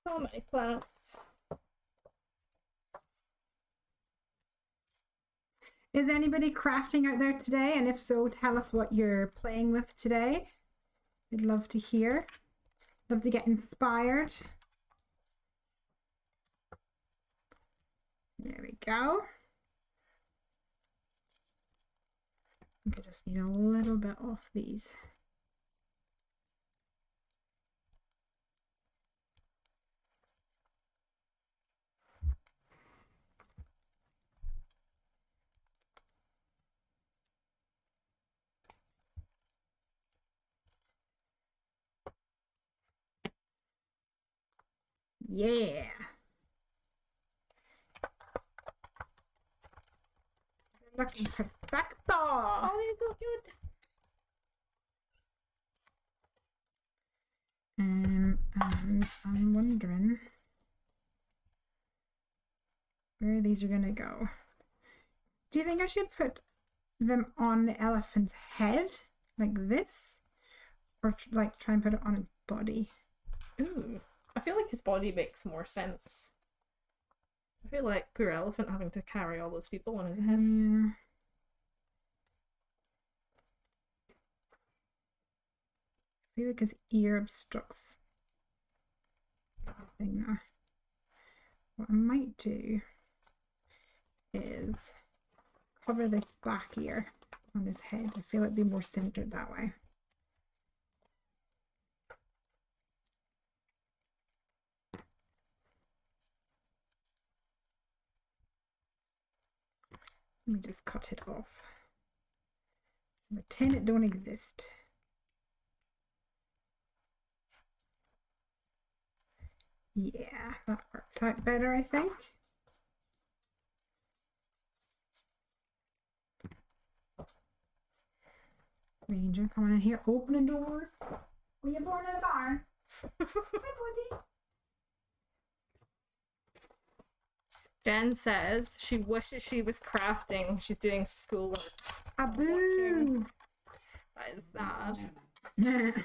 So many planets. Is anybody crafting out there today? And if so, tell us what you're playing with today. I'd love to hear. Love to get inspired. There we go. I think I just need a little bit off these. Yeah. They're looking perfecto. Oh, they look good. And I'm wondering where these are gonna go. Do you think I should put them on the elephant's head like this, or like try and put it on its body? Ooh. I feel like his body makes more sense. I feel like poor elephant having to carry all those people on his head. Yeah. I feel like his ear obstructs everything now. What I might do is cover this back ear on his head. I feel it'd be more centered that way. Let me just cut it off. Pretend it don't exist. Yeah, that works out better, I think. Ranger coming in here, opening doors. Were you born in a barn? Hi, buddy. Jen says she wishes she was crafting. She's doing schoolwork. A boo. That is sad.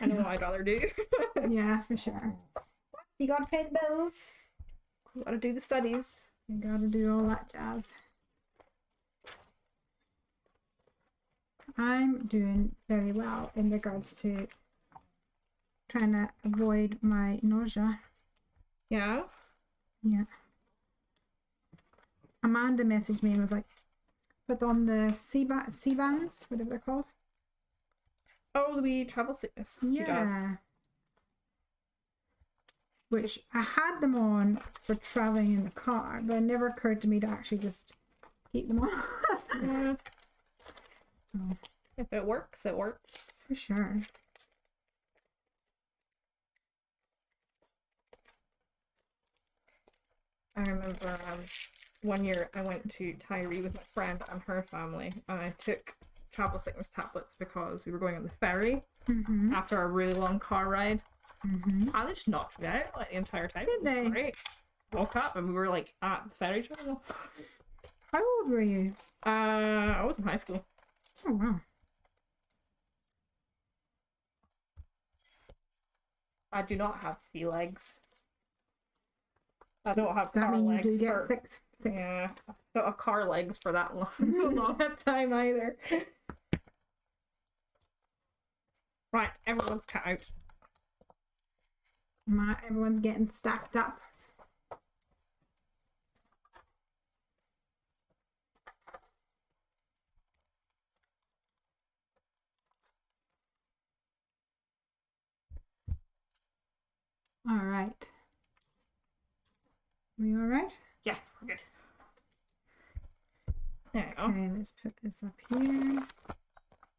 I know what I'd rather do. Yeah, for sure. You gotta pay the bills. You gotta do the studies. You gotta do all that jazz. I'm doing very well in regards to trying to avoid my nausea. Yeah. Yeah. Amanda messaged me and was like, put on the C-bands, whatever they're called. Oh, the travel sickness. Yeah. Which I had them on for traveling in the car, but it never occurred to me to actually just keep them on. Yeah. So, If it works, it works. for sure. I remember one year I went to Tyree with my friend and her family, and I took travel sickness tablets because we were going on the ferry after a really long car ride. And they just knocked me out like the entire time. Did they? Great. Woke up and we were like at the ferry terminal. How old were you? I was in high school. Oh wow. I do not have sea legs. I don't have That car mean you legs do get for... sick. Yeah, I don't have car legs for that long a time either. Right, everyone's cut out. Everyone's getting stacked up. All right. We all right? Yeah, we're good. There you go. Okay, let's put this up here.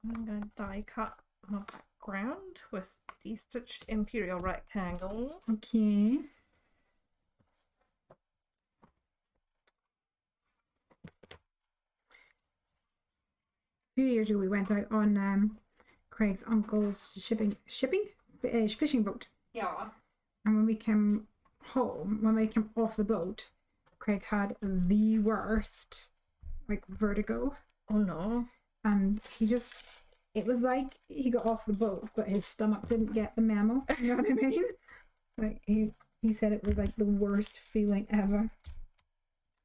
I'm gonna die cut my background with the stitched imperial rectangle. Okay. A few years ago, we went out on Craig's uncle's fishing boat. Yeah. And when we came home, when we came off the boat, Craig had the worst, like, vertigo. Oh no. And it was like he got off the boat, but his stomach didn't get the memo. You know what I mean? Like, he said it was like the worst feeling ever.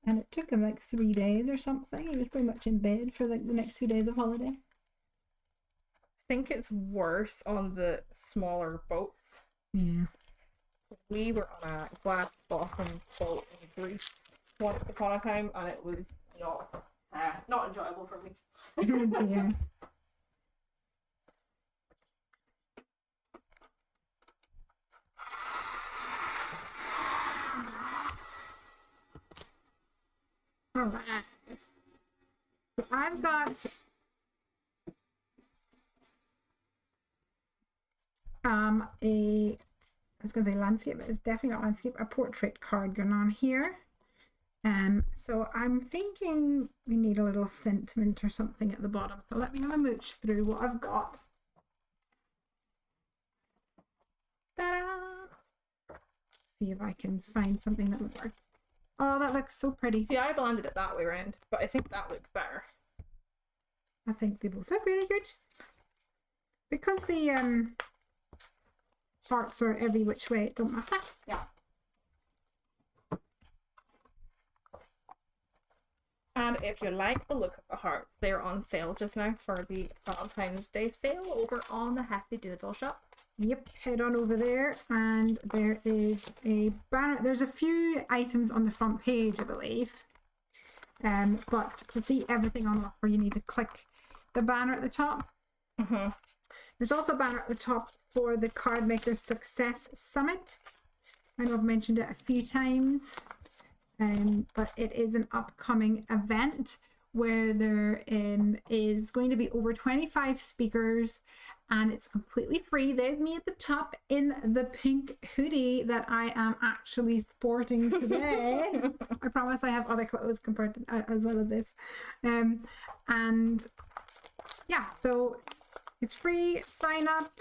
And it took him like 3 days or something. He was pretty much in bed for like the next 2 days of holiday. I think it's worse on the smaller boats. Yeah. We were on a glass bottom boat in Greece once upon a time, and it was not enjoyable for me. Oh dear. All right. So I've got I was going to say landscape, but it's definitely not landscape, a portrait card going on here. So I'm thinking we need a little sentiment or something at the bottom. So let me have a mooch through what I've got. Ta-da! See if I can find something that would work. Oh, that looks so pretty. Yeah, I blended it that way around, but I think that looks better. I think they both look really good. Because the hearts are every which way, it don't matter. Yeah. And if you like the look of the hearts, they're on sale just now for the Valentine's Day sale over on the Happy Doodle shop. Yep, head on over there and there is a banner. There's a few items on the front page, I believe. But to see everything on offer, you need to click the banner at the top. There's also a banner at the top for the Card Maker Success Summit. I know I've mentioned it a few times. But it is an upcoming event where there is going to be over 25 speakers and it's completely free. There's me at the top in the pink hoodie that I am actually sporting today. I promise I have other clothes compared to, as well as this. And yeah, so it's free. Sign up,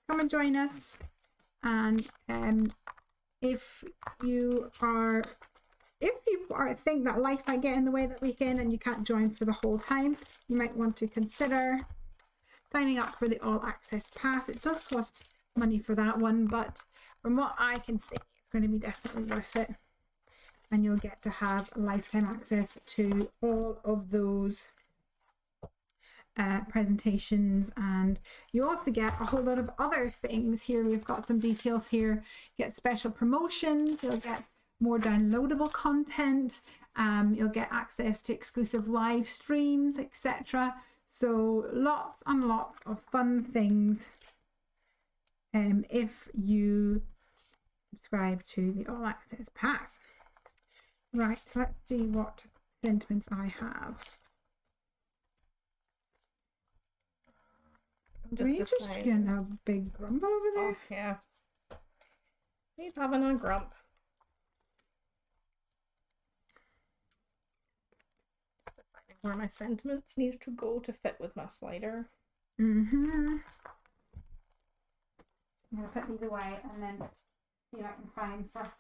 come and join us. And if you think that life might get in the way that weekend and you can't join for the whole time, you might want to consider signing up for the All Access Pass. It does cost money for that one, but from what I can see, it's going to be definitely worth it. And you'll get to have lifetime access to all of those presentations, and you also get a whole lot of other things here. We've got some details here. You get special promotions, you'll get more downloadable content, you'll get access to exclusive live streams, etc. So lots and lots of fun things if you subscribe to the All Access Pass. Right, so let's see what sentiments I have. We're just getting a big grumble over there. Oh, yeah. He's having a grump. where my sentiments need to go to fit with my slider. I'm gonna put these away and then see what I can find for.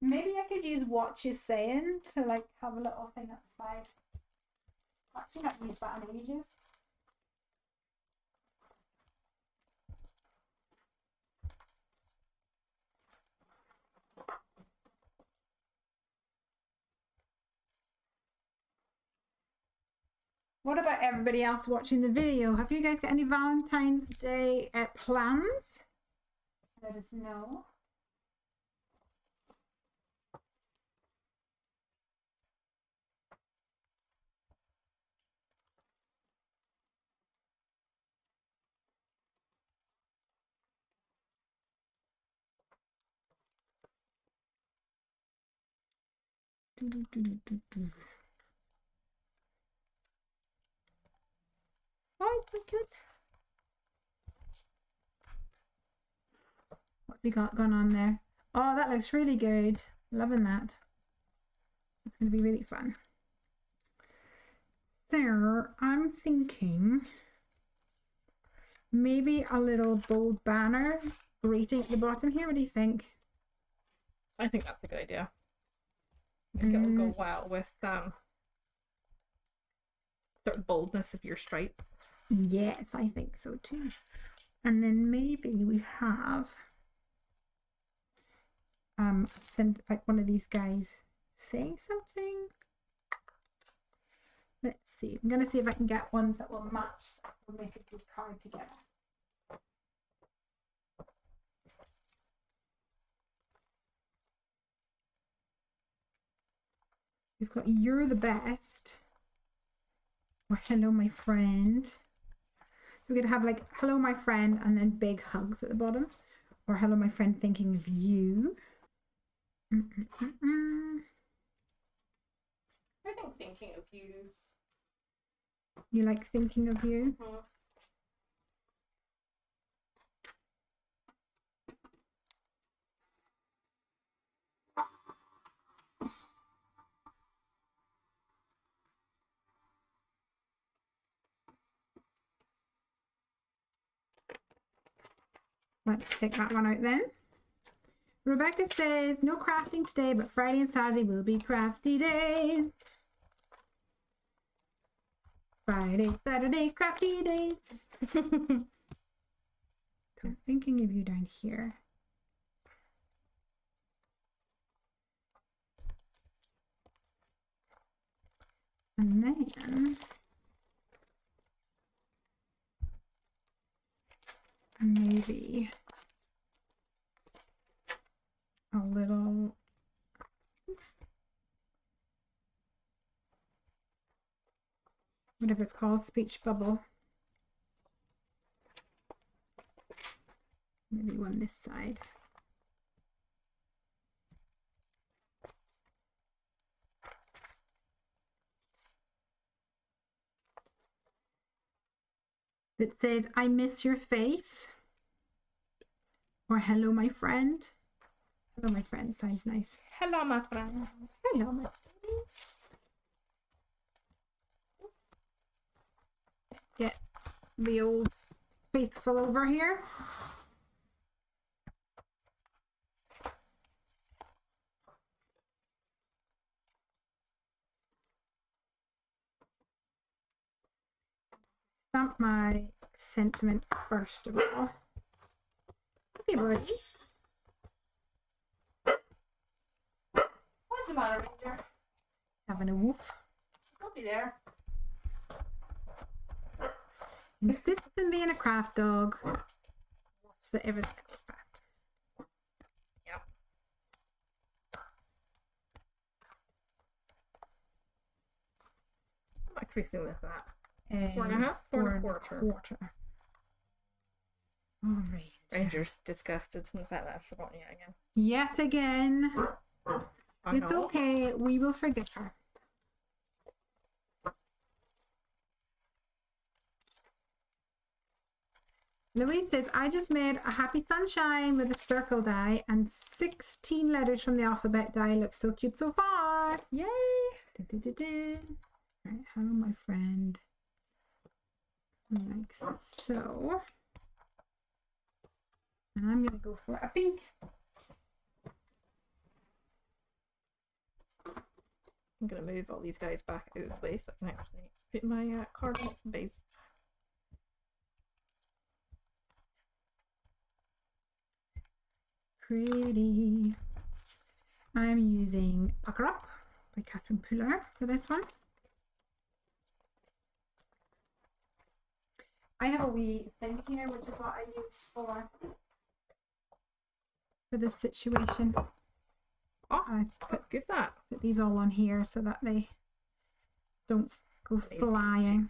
Maybe I could use what you're saying to like have a little thing up the side. Actually, not used that in ages. What about everybody else watching the video? Have you guys got any Valentine's Day plans? Let us know. Oh, it's so cute. What we got going on there? Oh, that looks really good. Loving that. It's going to be really fun. So, I'm thinking maybe a little bold banner greeting at the bottom here. What do you think? I think that's a good idea. I think it'll go well with sort of boldness of your stripes. Yes, I think so too. And then maybe we have send like one of these guys saying something. Let's see. I'm gonna see if I can get ones that will match. We'll make a good card together. We've got "You're the best," or "Hello, my friend." So we're gonna have like "Hello, my friend," and then big hugs at the bottom, or "Hello, my friend, thinking of you." I think thinking of you. You like thinking of you? Mm-hmm. Let's take that one out then. Rebecca says, no crafting today, but Friday and Saturday will be crafty days. Friday, Saturday, crafty days. So I'm thinking of you down here. And then maybe a little whatever it's called, speech bubble. Maybe one this side. That says, I miss your face. Or hello, my friend. Hello, my friend sounds nice. Hello, my friend. Hello, my friend. Get the old faithful over here. Stamp my sentiment first of all. Okay, buddy. What's the matter, Ranger? Having a woof. Don't be there. Insists on being a craft dog. Woofs at everything that goes past. Yep. How much creasing with that? 4.5? 4.25. All right. Ranger's disgusted in the fact that I've forgotten yet again. Yet again. I It's know. okay. We will forgive her. Louise says, I just made a happy sunshine with a circle die and 16 letters from the alphabet die. Looks so cute so far. Yay! Right, how my friend like so. And I'm gonna go for a pink. I'm gonna move all these guys back out of the way so I can actually put my card on some base. Pretty. I'm using Pucker Up by Catherine Puller for this one. I have a wee thing here, which is what I use for this situation. Oh, I that's good that. put these all on here so that they don't go flying.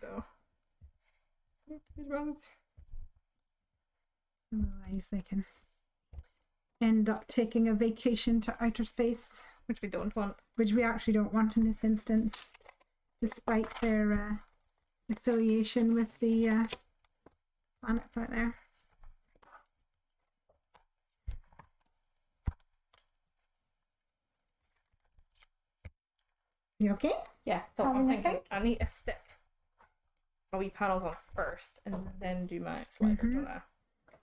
Otherwise they can end up taking a vacation to outer space. Which we don't want. Which we actually don't want in this instance, despite their affiliation with the planets out there. You okay? Yeah, so I'm thinking I need to stick my wee panels on first and then do my slider, don't I?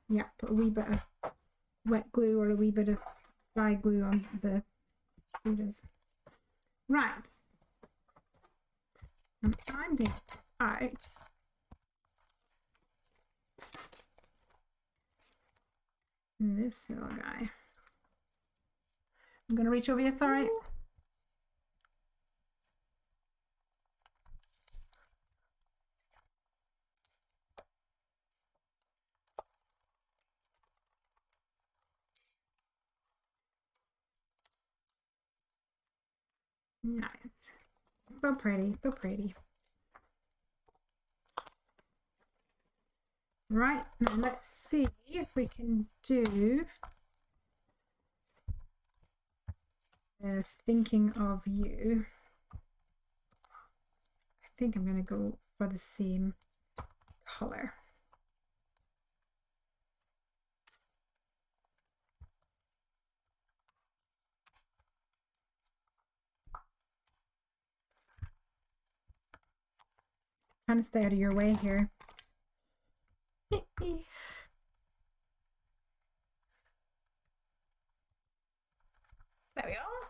Yeah, put a wee bit of wet glue or a wee bit of dry glue on the Buddhas. Right. And I'm going out this little guy. I'm going to reach over here, sorry. Nice. So pretty, so pretty. Right, now let's see if we can do thinking of you. I think I'm going to go for the same color. Trying to stay out of your way here. There we are.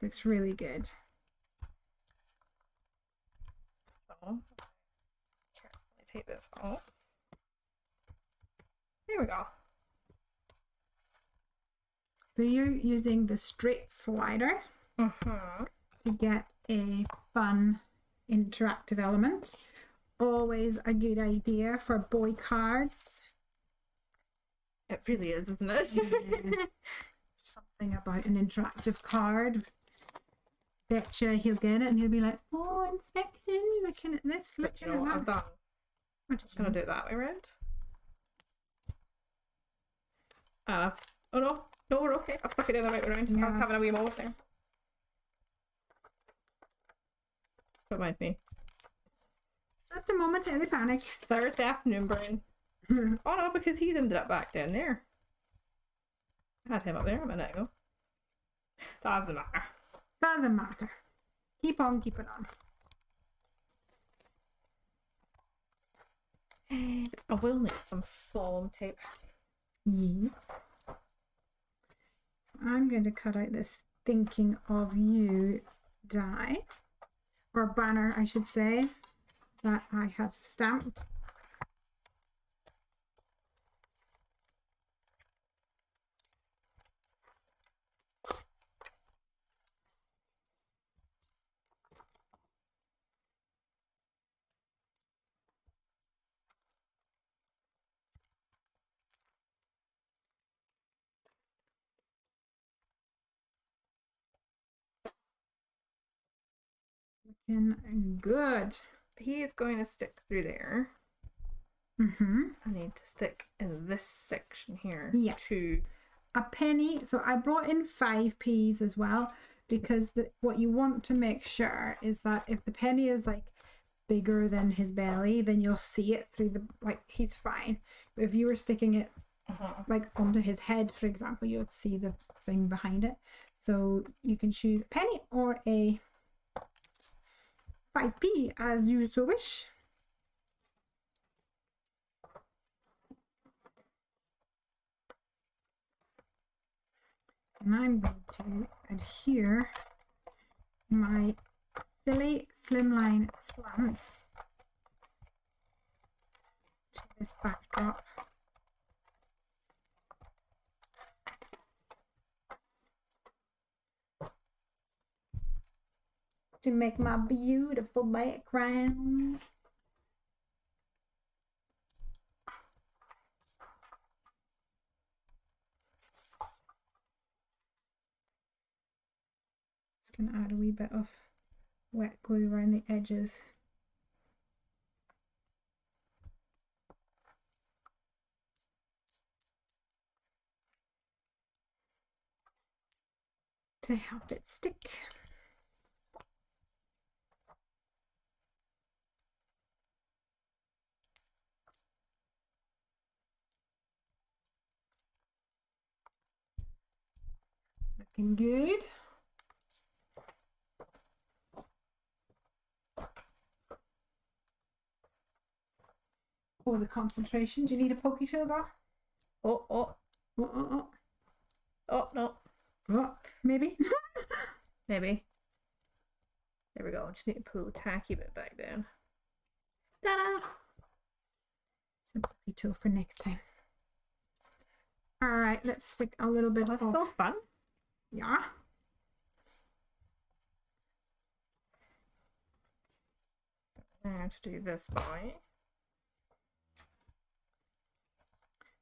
Looks really good. So, carefully take this off. There we go. So you're using the straight slider to get a fun interactive element. Always a good idea for boy cards. It really is, isn't it? Yeah. Something about an interactive card. Betcha he'll get it and he'll be like, oh, inspecting, looking at this, But looking you know what at I've that. done? I'm just going to do it that way around. And oh no, we're okay. I've stuck it in the right way around. I was Yeah. having a wee moment there. Don't mind me. Just a momentary panic. Thursday afternoon brain. Oh no, because he's ended up back down there. I had him up there a minute ago. Doesn't matter. Doesn't matter. Keep on keeping on. I will need some foam tape. Yes. So I'm going to cut out this thinking of you die, or banner I should say, that I have stamped. Looking good. He is going to stick through there. I need to stick in this section here. Yes. To a penny. So I brought in 5p's as well, because what you want to make sure is that if the penny is like bigger than his belly, then you'll see it through the, like, he's fine. But if you were sticking it like onto his head, for example, you'll see the thing behind it. So you can choose a penny or a 5p as you so wish. And I'm going to adhere my silly slimline slants to this backdrop. To make my beautiful background. Just going to add a wee bit of wet glue around the edges. To help it stick. Looking good. Oh, the concentration. Do you need a pokey tool, girl? Oh, oh, Oh, oh, oh. oh, no. Oh, maybe. Maybe. There we go. Just need to pull the tacky bit back down. Ta-da! Some pokey tool for next time. All right, let's stick a little bit That's of... still fun. Yeah. Now to do this boy.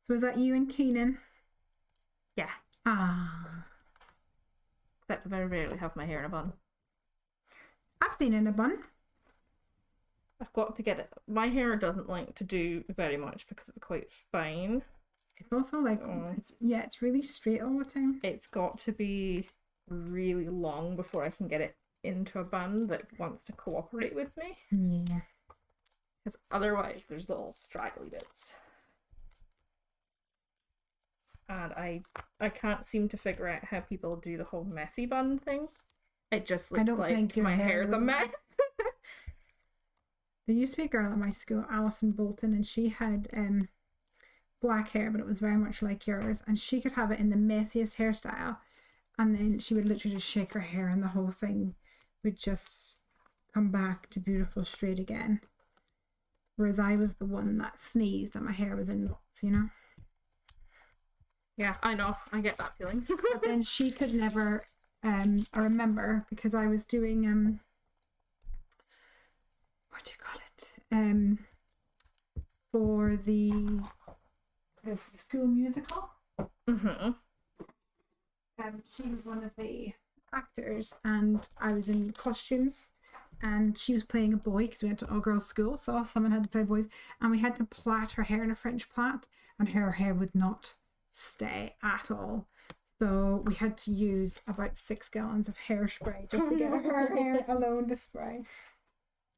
So is that you and Keenan? Yeah. Ah. Except I very rarely have my hair in a bun. I've seen in a bun. I've got to get it. My hair doesn't like to do very much because it's quite fine. It's also like, it's really straight all the time. It's got to be really long before I can get it into a bun that wants to cooperate with me. Yeah. Because otherwise there's little straggly bits. And I can't seem to figure out how people do the whole messy bun thing. It just looks like my hair's a mess. There used to be a girl at my school, Alison Bolton, and she had black hair, but it was very much like yours. And she could have it in the messiest hairstyle. And then she would literally just shake her hair and the whole thing would just come back to beautiful straight again. Whereas I was the one that sneezed and my hair was in knots, you know? Yeah, I know. I get that feeling. But then she could never, I remember, because I was doing, what do you call it? For the school musical. Mm-hmm. She was one of the actors and I was in costumes and she was playing a boy because we went to all-girls school, so someone had to play boys, and we had to plait her hair in a French plait and her hair would not stay at all. So we had to use about 6 gallons of hairspray just to get her hair alone to spray.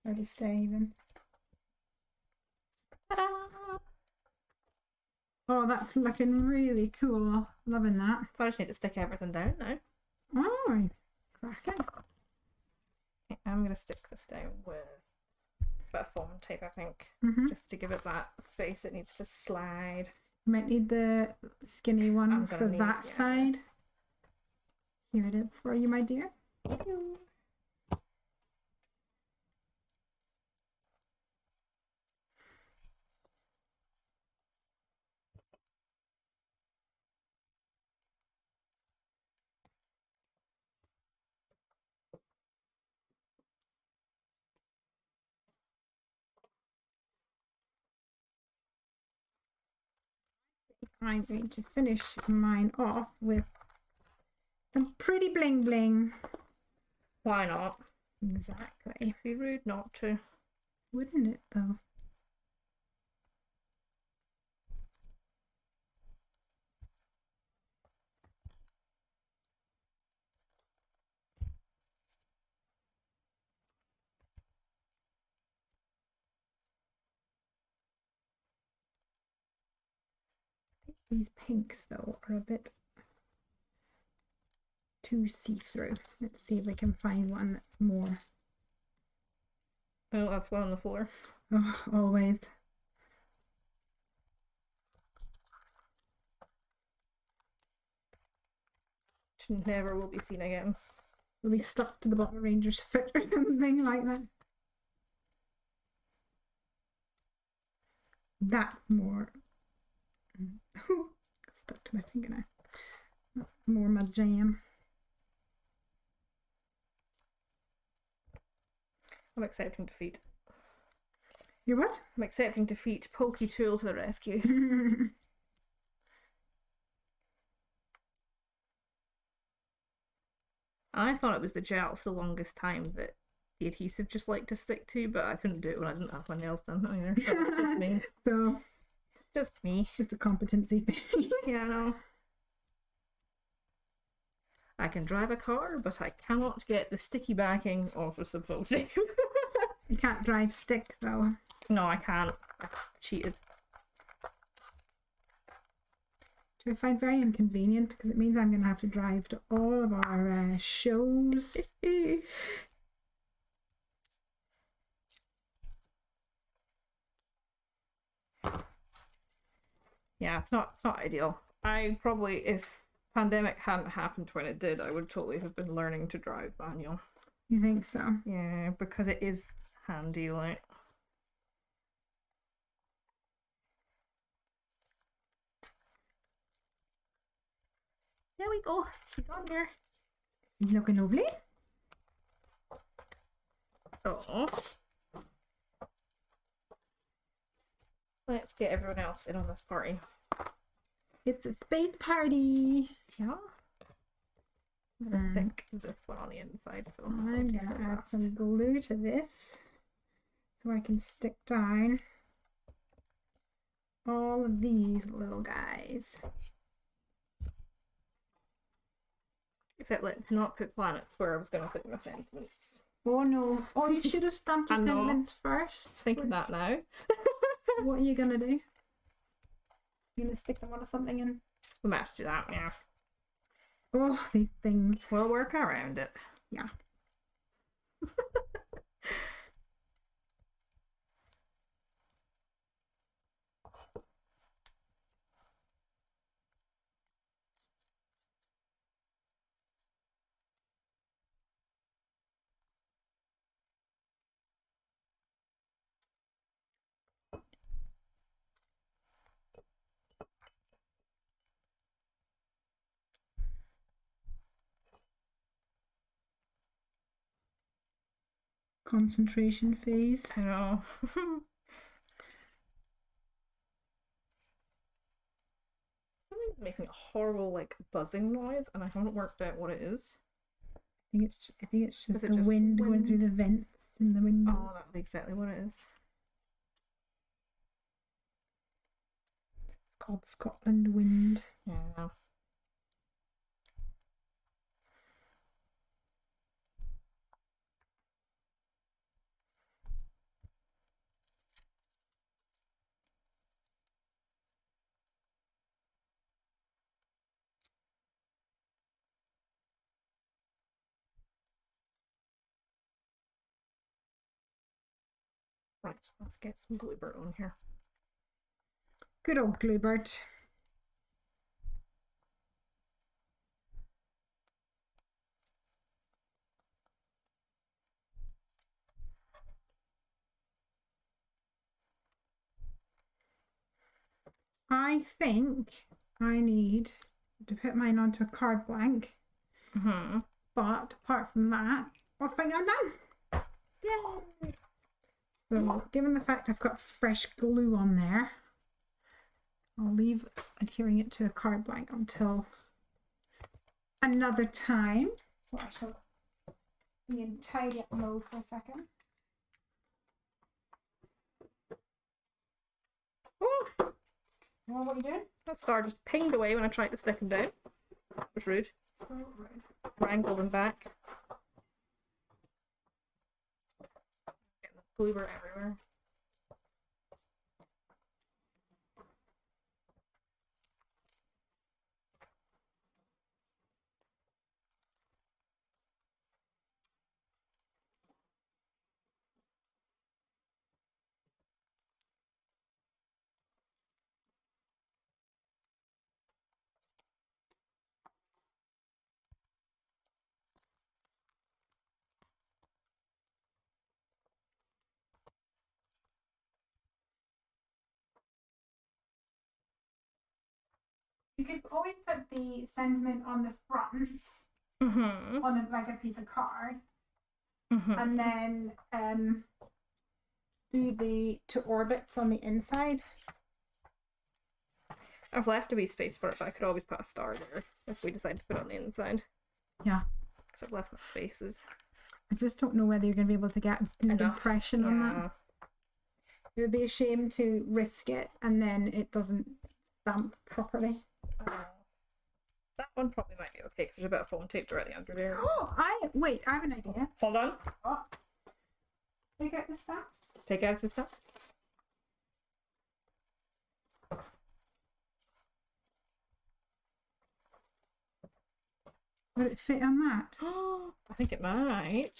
Or to stay even. Ta-da! Oh, that's looking really cool. Loving that. So I just need to stick everything down now. Oh, cracking. Okay, I'm going to stick this down with a bit of foam tape, I think. Mm-hmm. Just to give it that space it needs to slide. You might need the skinny one for that side. Here it is for you, my dear. Thank you. I'm going to finish mine off with some pretty bling bling. Why not? Exactly. Be rude not to. Wouldn't it though? I think these pinks though are a bit too see-through. Let's see if we can find one that's more Oh, that's one on the floor. Oh, always. Which never will be seen again. Will be stuck to the bottom of Ranger's foot or something like that. That's more. Stuck to my finger now. That's more my jam. I'm accepting defeat. You're what? I'm accepting defeat. Pokey tool to the rescue. I thought it was the gel for the longest time that the adhesive just liked to stick to, but I couldn't do it when I didn't have my nails done either. So it's just me. So It's just me. it's just a competency thing. Yeah, I know. I can drive a car, but I cannot get the sticky backing off of some tape. You can't drive stick though. No, I can't. I cheated. Which I find very inconvenient because it means I'm going to have to drive to all of our shows. Yeah, it's not ideal. I probably, if pandemic hadn't happened when it did, I would totally have been learning to drive manual. You think so? Yeah, because it is handy, like. There we go. She's on there. He's looking lovely. So let's get everyone else in on this party. It's a space party. Yeah. I'm gonna stick this one on the inside. So I'm going to add some glue to this so I can stick down all of these little guys. Except let's not put planets where I was going to put my sentiments. Oh no. Oh, you should have stamped your I know. sentiments first. Think of that now. What are you going to do? You're going to stick them onto something and... We might have to do that, yeah. Oh, these things. We'll work around it. Yeah. Concentration phase. I know. Something's making a horrible like buzzing noise, and I haven't worked out what it is. I think it's just Is it the just wind going wind? through the vents in the windows. Oh, that'd be exactly what it is. It's called Scotland wind. Yeah. Right, let's get some bluebird on here. Good old Bluebird. I think I need to put mine onto a card blank. Mm-hmm. But apart from that, I think I'm done. Yay! So, given the fact I've got fresh glue on there, I'll leave adhering it to a card blank until another time. So I shall be in tidy up mode for a second. Oh! Well, what are you doing? That star just pinged away when I tried to stick him down. It was rude. So rude. Wrangled him back. Getting the bluebird everywhere. You could always put the sentiment on the front, on like a piece of card, and then do the to orbits on the inside. I've left a wee space for it, but I could always put a star there if we decide to put it on the inside. Yeah. So I've left my spaces. I just don't know whether you're going to be able to get a good impression on that. It would be a shame to risk it and then it doesn't stamp properly. That one probably might be okay because there's a bit of foam tape directly under there. Oh, I have an idea. Hold on. Oh. Take out the stamps. Take out the stamps. Would it fit on that? I think it might.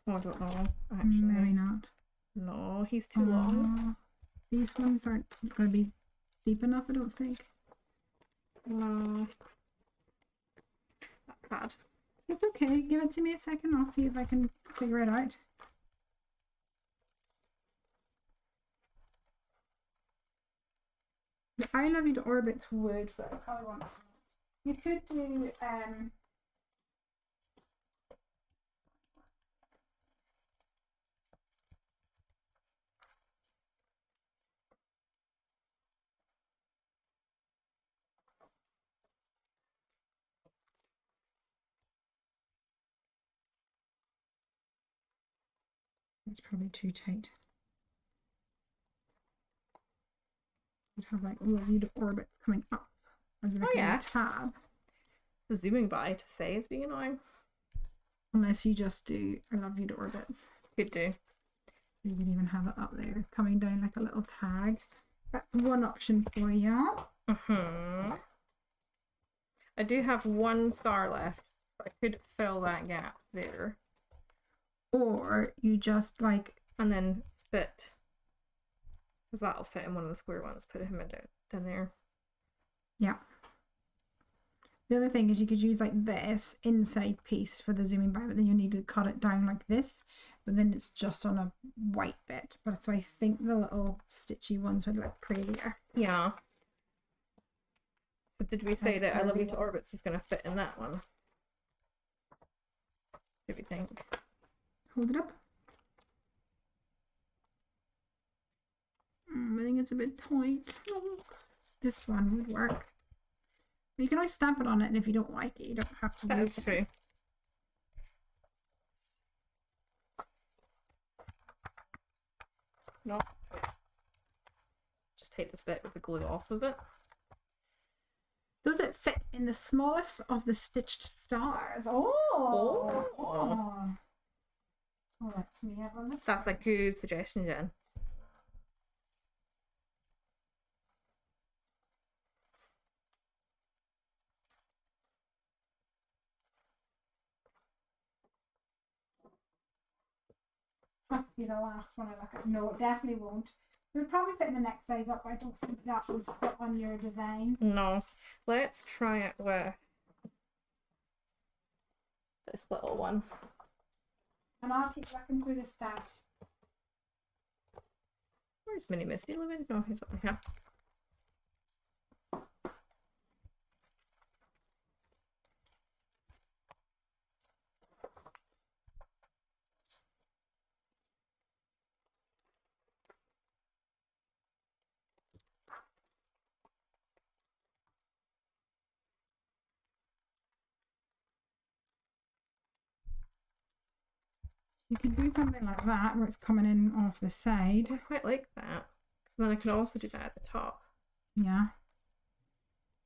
Oh, I don't know. Actually, maybe not. No, he's too long. These ones aren't going to be deep enough, I don't think. No. That's bad. It's okay. Give it to me a second. I'll see if I can figure it out. The I Love You to Orbits would, but I probably won't. You could do it's probably too tight. You'd have like all of you to orbits coming up as like a tab. The zooming by to say is being annoying. Unless you just do I Love You to Orbits. Could do. You can even have it up there, coming down like a little tag. That's one option for you. I do have one star left. I could fill that gap there. Or you just like... And then fit. Because that'll fit in one of the square ones. Put him down there. Yeah. The other thing is you could use like this inside piece for the zooming by, but then you need to cut it down like this. But then it's just on a white bit. But so I think the little stitchy ones would look prettier. Yeah. So did we say that I Love You to Orbits is going to fit in that one? What do we think? Hold it up. I think it's a bit tight. This one would work. But you can always stamp it on it, and if you don't like it, you don't have to use it. That's true. No. Just take this bit with the glue off of it. Does it fit in the smallest of the stitched stars? Oh! Oh, let me have a look. That's a good suggestion, Jen. Must be the last one I look at. No, it definitely won't. It would probably fit in the next size up, but I don't think that would fit on your design. No. Let's try it with this little one. And I'll keep looking through the stash. Where's Mini Misty living? No, he's up here. You could do something like that where it's coming in off the side. I quite like that. So then I can also do that at the top. Yeah.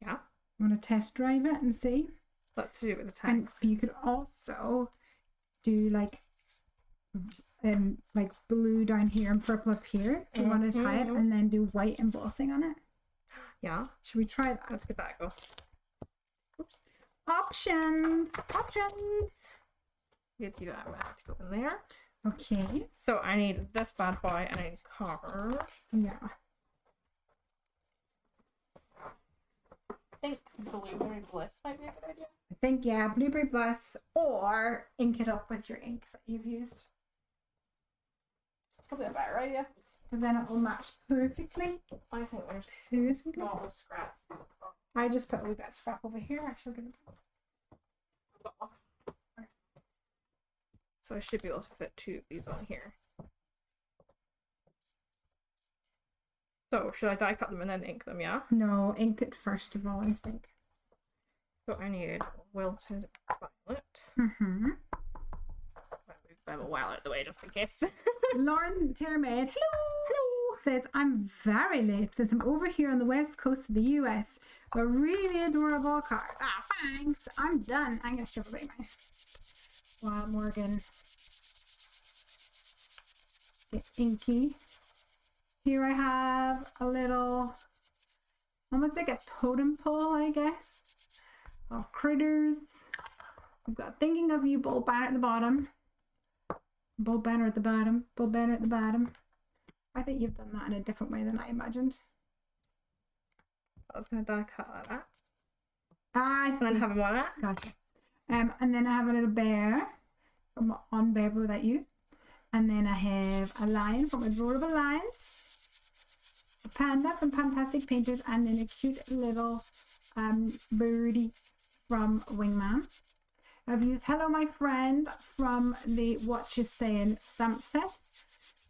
Yeah. Want to test drive it and see? Let's do it with the And text. you could also do like blue down here and purple up here if you want to tie it, and then do white embossing on it. Yeah. Should we try that? Let's give that a go. Oops. Options. Options. Give you that back to go in there. Okay. So I need this bad boy and I need card. Yeah. I think Blueberry Bliss might be a good idea. I think, yeah, Blueberry Bliss, or ink it up with your inks that you've used. It's probably a better idea. because then it will match perfectly. I think there's Perfectly. small scrap. I just put a wee bit of scrap over here. Actually, I'm gonna So I should be able to fit 2 of these on here. So should I die cut them and then ink them, yeah? no, ink it first of all, I think. So I need wilted violet. Mm-hmm. I'll move them a while out of the way just in case. Lauren TaylorMade, hello, says, I'm very late since I'm over here on the west coast of the US. A really adorable card. Ah, thanks. I'm done. I'm going to strip away mine. Wow, Morgan. It's inky. Here I have a little, almost like a totem pole, I guess, of critters. I've got Thinking of You, bold banner at the bottom. Bold banner at the bottom. Bold banner at the bottom. I think you've done that in a different way than I imagined. I was going to die cut like that. Ah, I And then see. have them on that. Gotcha. And then I have a little bear from On Bear Without You. And then I have a lion from Adorable Lions. A panda from Fantastic Painters. And then a cute little birdie from Wingman. I've used Hello My Friend from the What You Saying stamp set.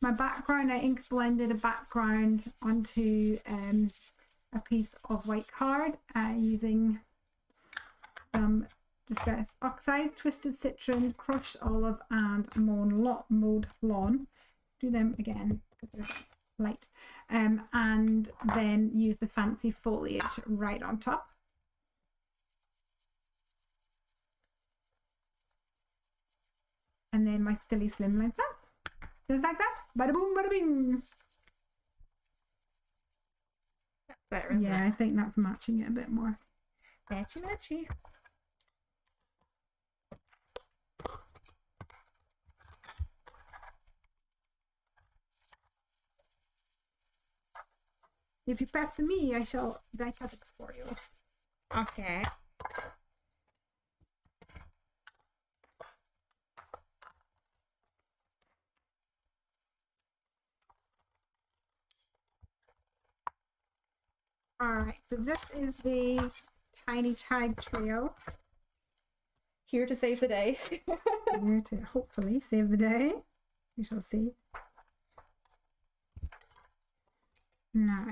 My background, I ink blended a background onto a piece of white card using some Distress Oxide, Twisted Citron, Crushed Olive, and Mowed Lawn. Do them again because they're light. And then use the fancy foliage right on top. And then my Stilly Slimline sets. Just like that. Bada boom, bada bing. That's better, isn't Yeah, it? I think that's matching it a bit more. Matchy matchy. If you pass to me, I shall die cut it for you. Okay. Alright, so this is the Tiny Tag Trio. Here to save the day. Here to hopefully save the day. We shall see. Now,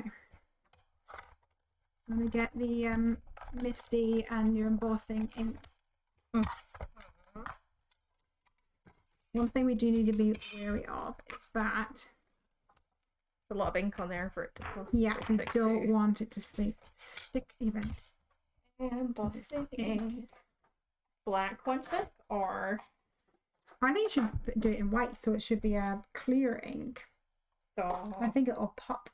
let me get the Misty and your embossing ink. One thing we do need to be wary of is that, A lot of ink on there for it to yeah, we stick don't to. want it to stick even. Embossing ink. ink. Black one tip or I think you should do it in white, so it should be a clear ink. so I think it'll pop.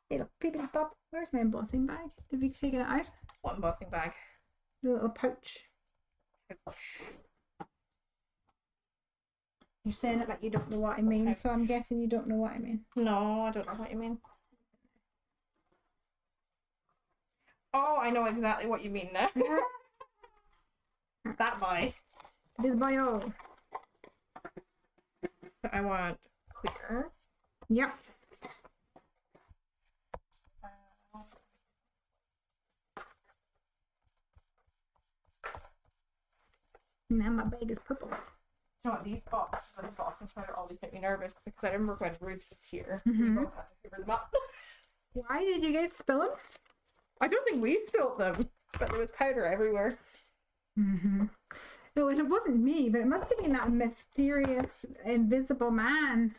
It'll peepity pop. Where's my embossing bag? Did we take it out? what embossing bag? The little pouch. You're saying it like you don't know what I mean, so I'm guessing you don't know what I mean. No, I don't know what you mean. Oh, I know exactly what you mean now. That boy. This bio. I want clear. Yep. Now my bag is purple. You know what, these boxes of embossing powder always make me nervous because I remember when Ruth was here, Mhm. we both had to figure them up. Why did you guys spill them? I don't think we spilt them, but there was powder everywhere. Mm-hmm. No, it wasn't me, but it must have been that mysterious, invisible man.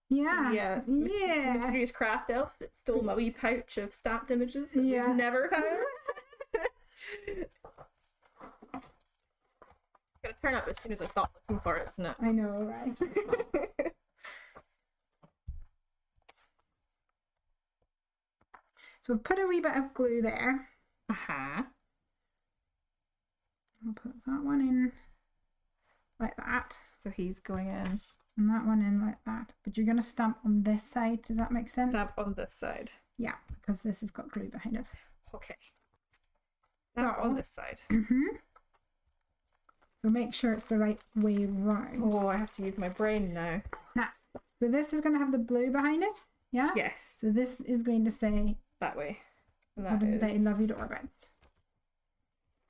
Yeah. Yeah. Yeah. Mysterious craft elf that stole my wee pouch of stamped images that Yeah. we've never found. It's gonna turn up as soon as I stop looking for it, isn't it? I know, right? So we've put a wee bit of glue there. Uh-huh. I'll put that one in like that, So he's going in. and that one in like that. But you're going to stamp on this side. Does that make sense? Stamp on this side. Yeah, because this has got glue behind it. Okay. Stamp So- on this side. So make sure it's the right way round. Oh, I have to use my brain now. So So this is going to have the blue behind it. Yeah? Yes. So this is going to say, That way. And what that does it is say? Love you to orbit.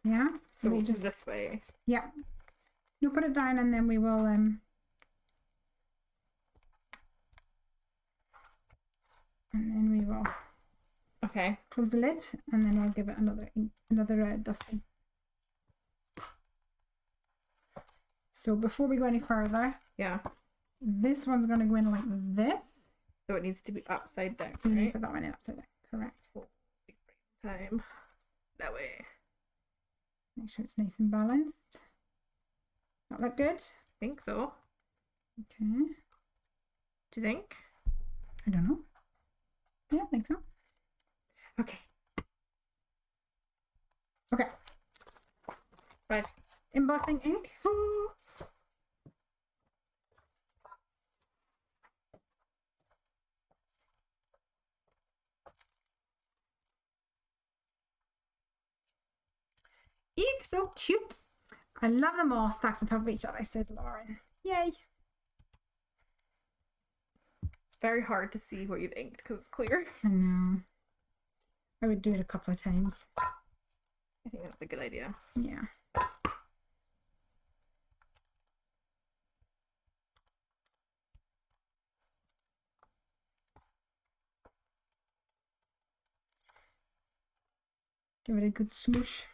Yeah? so we just, this way. yeah. You put it down and then we will and then we will Okay. close the lid and then I'll give it another dusting. So before we go any further, Yeah. this one's going to go in like this. So it needs to be upside down, So you need to right? put that one in upside down. Correct. Big frame time. That way. Make sure it's nice and balanced. That look good? I think so. Okay. Do you think? I don't know. Yeah, I think so. Okay. Okay. Right. Embossing ink. Eek, so cute. I love them all stacked on top of each other, says Lauren. Yay. It's very hard to see what you've inked because it's clear. I know. I would do it a couple of times. I think that's a good idea. Yeah. Give it a good smoosh.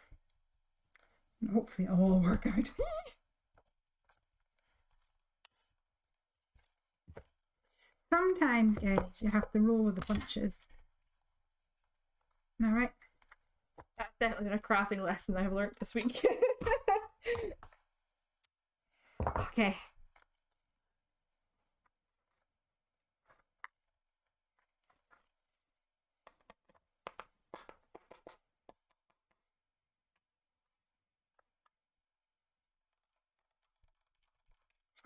And hopefully it'll all work out. Sometimes, guys, you have to roll with the punches. All right. That's definitely been a crafting lesson I've learned this week. Okay.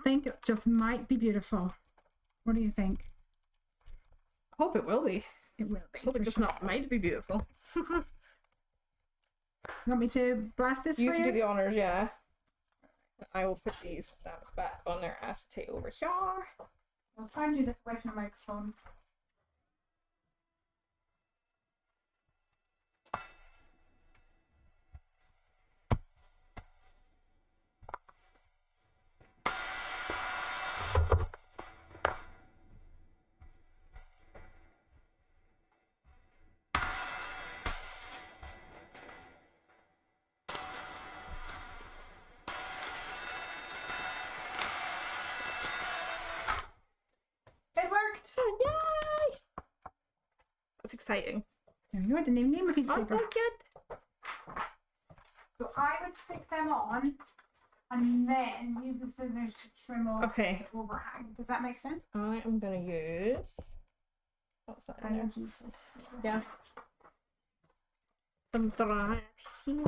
I think it just might be beautiful. What do you think? Hope it will be. It will be. Hope it for just sure. not might be beautiful. You want me to blast this You for can you? do the honors, yeah. I will put these stamps back on their acetate over here. I'll try and do this away from the microphone. It worked! Yay! That's exciting. There we go. I didn't even need my piece of That's paper. so good. So I would stick them on and then use the scissors to trim off Okay. the overhang. Does that make sense? I am gonna use. That's not in there. Jesus. Yeah. Some dry tissue.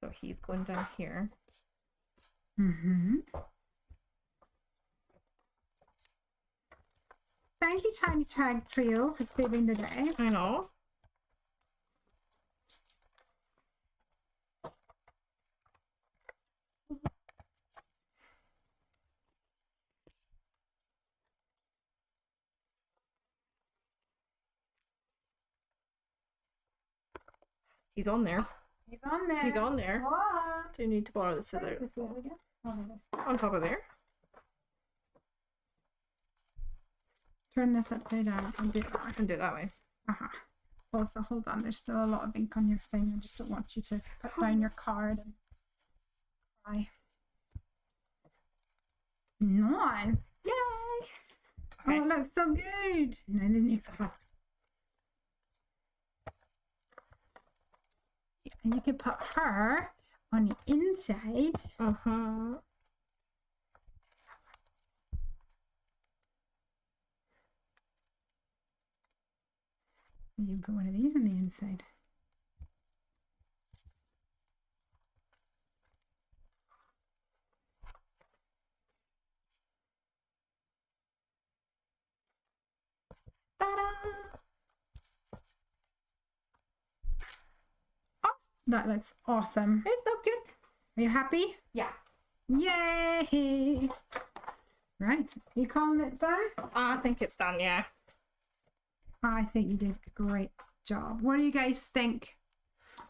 So he's going down here. Mm-hmm. Thank you, Tiny Tag Trio, for saving the day. I know. He's on there. He's on there. He's on there. What? Do you need to borrow the Where is scissors? this one again? Oh, there it is. On top of there. Turn this upside down and do it that way. And do it that way. Uh-huh. Also, hold on. There's still a lot of ink on your thing. I just don't want you to put down your card and cry. Nice. Yay! Oh, it looks so good. No, it needs to have. And you can put her on the inside. Uh-huh. You can put one of these on the inside. Ta-da! That looks awesome. It's so cute. Are you happy? Yeah. Yay! Right. You calling it done? I think it's done, yeah. I think you did a great job. What do you guys think?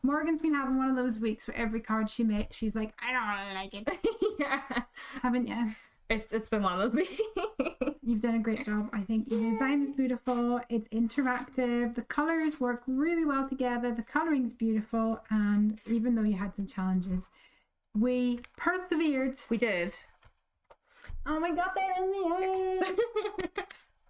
Morgan's been having one of those weeks where every card she makes, she's like, I don't really like it. Yeah. Haven't you? It's been one of those weeks. You've done a great job. I think your design is beautiful. It's interactive. The colors work really well together. The coloring's beautiful. And even though you had some challenges, we persevered. We did. Oh my God, they're in the end.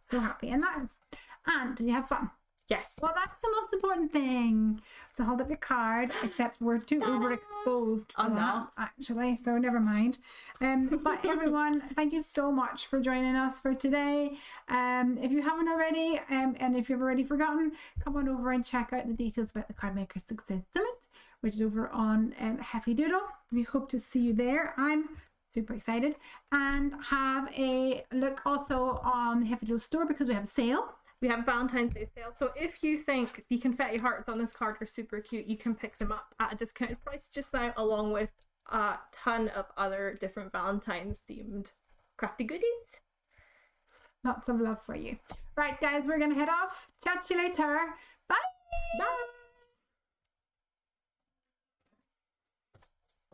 So happy. And did you have fun? Yes. Well, that's the most important thing. So hold up your card, except we're too overexposed for that, actually, so never mind. But everyone, thank you so much for joining us for today. If you haven't already, and if you've already forgotten, come on over and check out the details about the Card Maker Success Summit, which is over on Hefty Doodle. We hope to see you there. I'm super excited. And have a look also on the Hefty Doodle store because we have a sale. We have a Valentine's Day sale. So if you think the confetti hearts on this card are super cute, you can pick them up at a discounted price just now, along with a ton of other different Valentine's themed crafty goodies. Lots of love for you. Right, guys, we're going to head off. Chat to you later. Bye. Bye.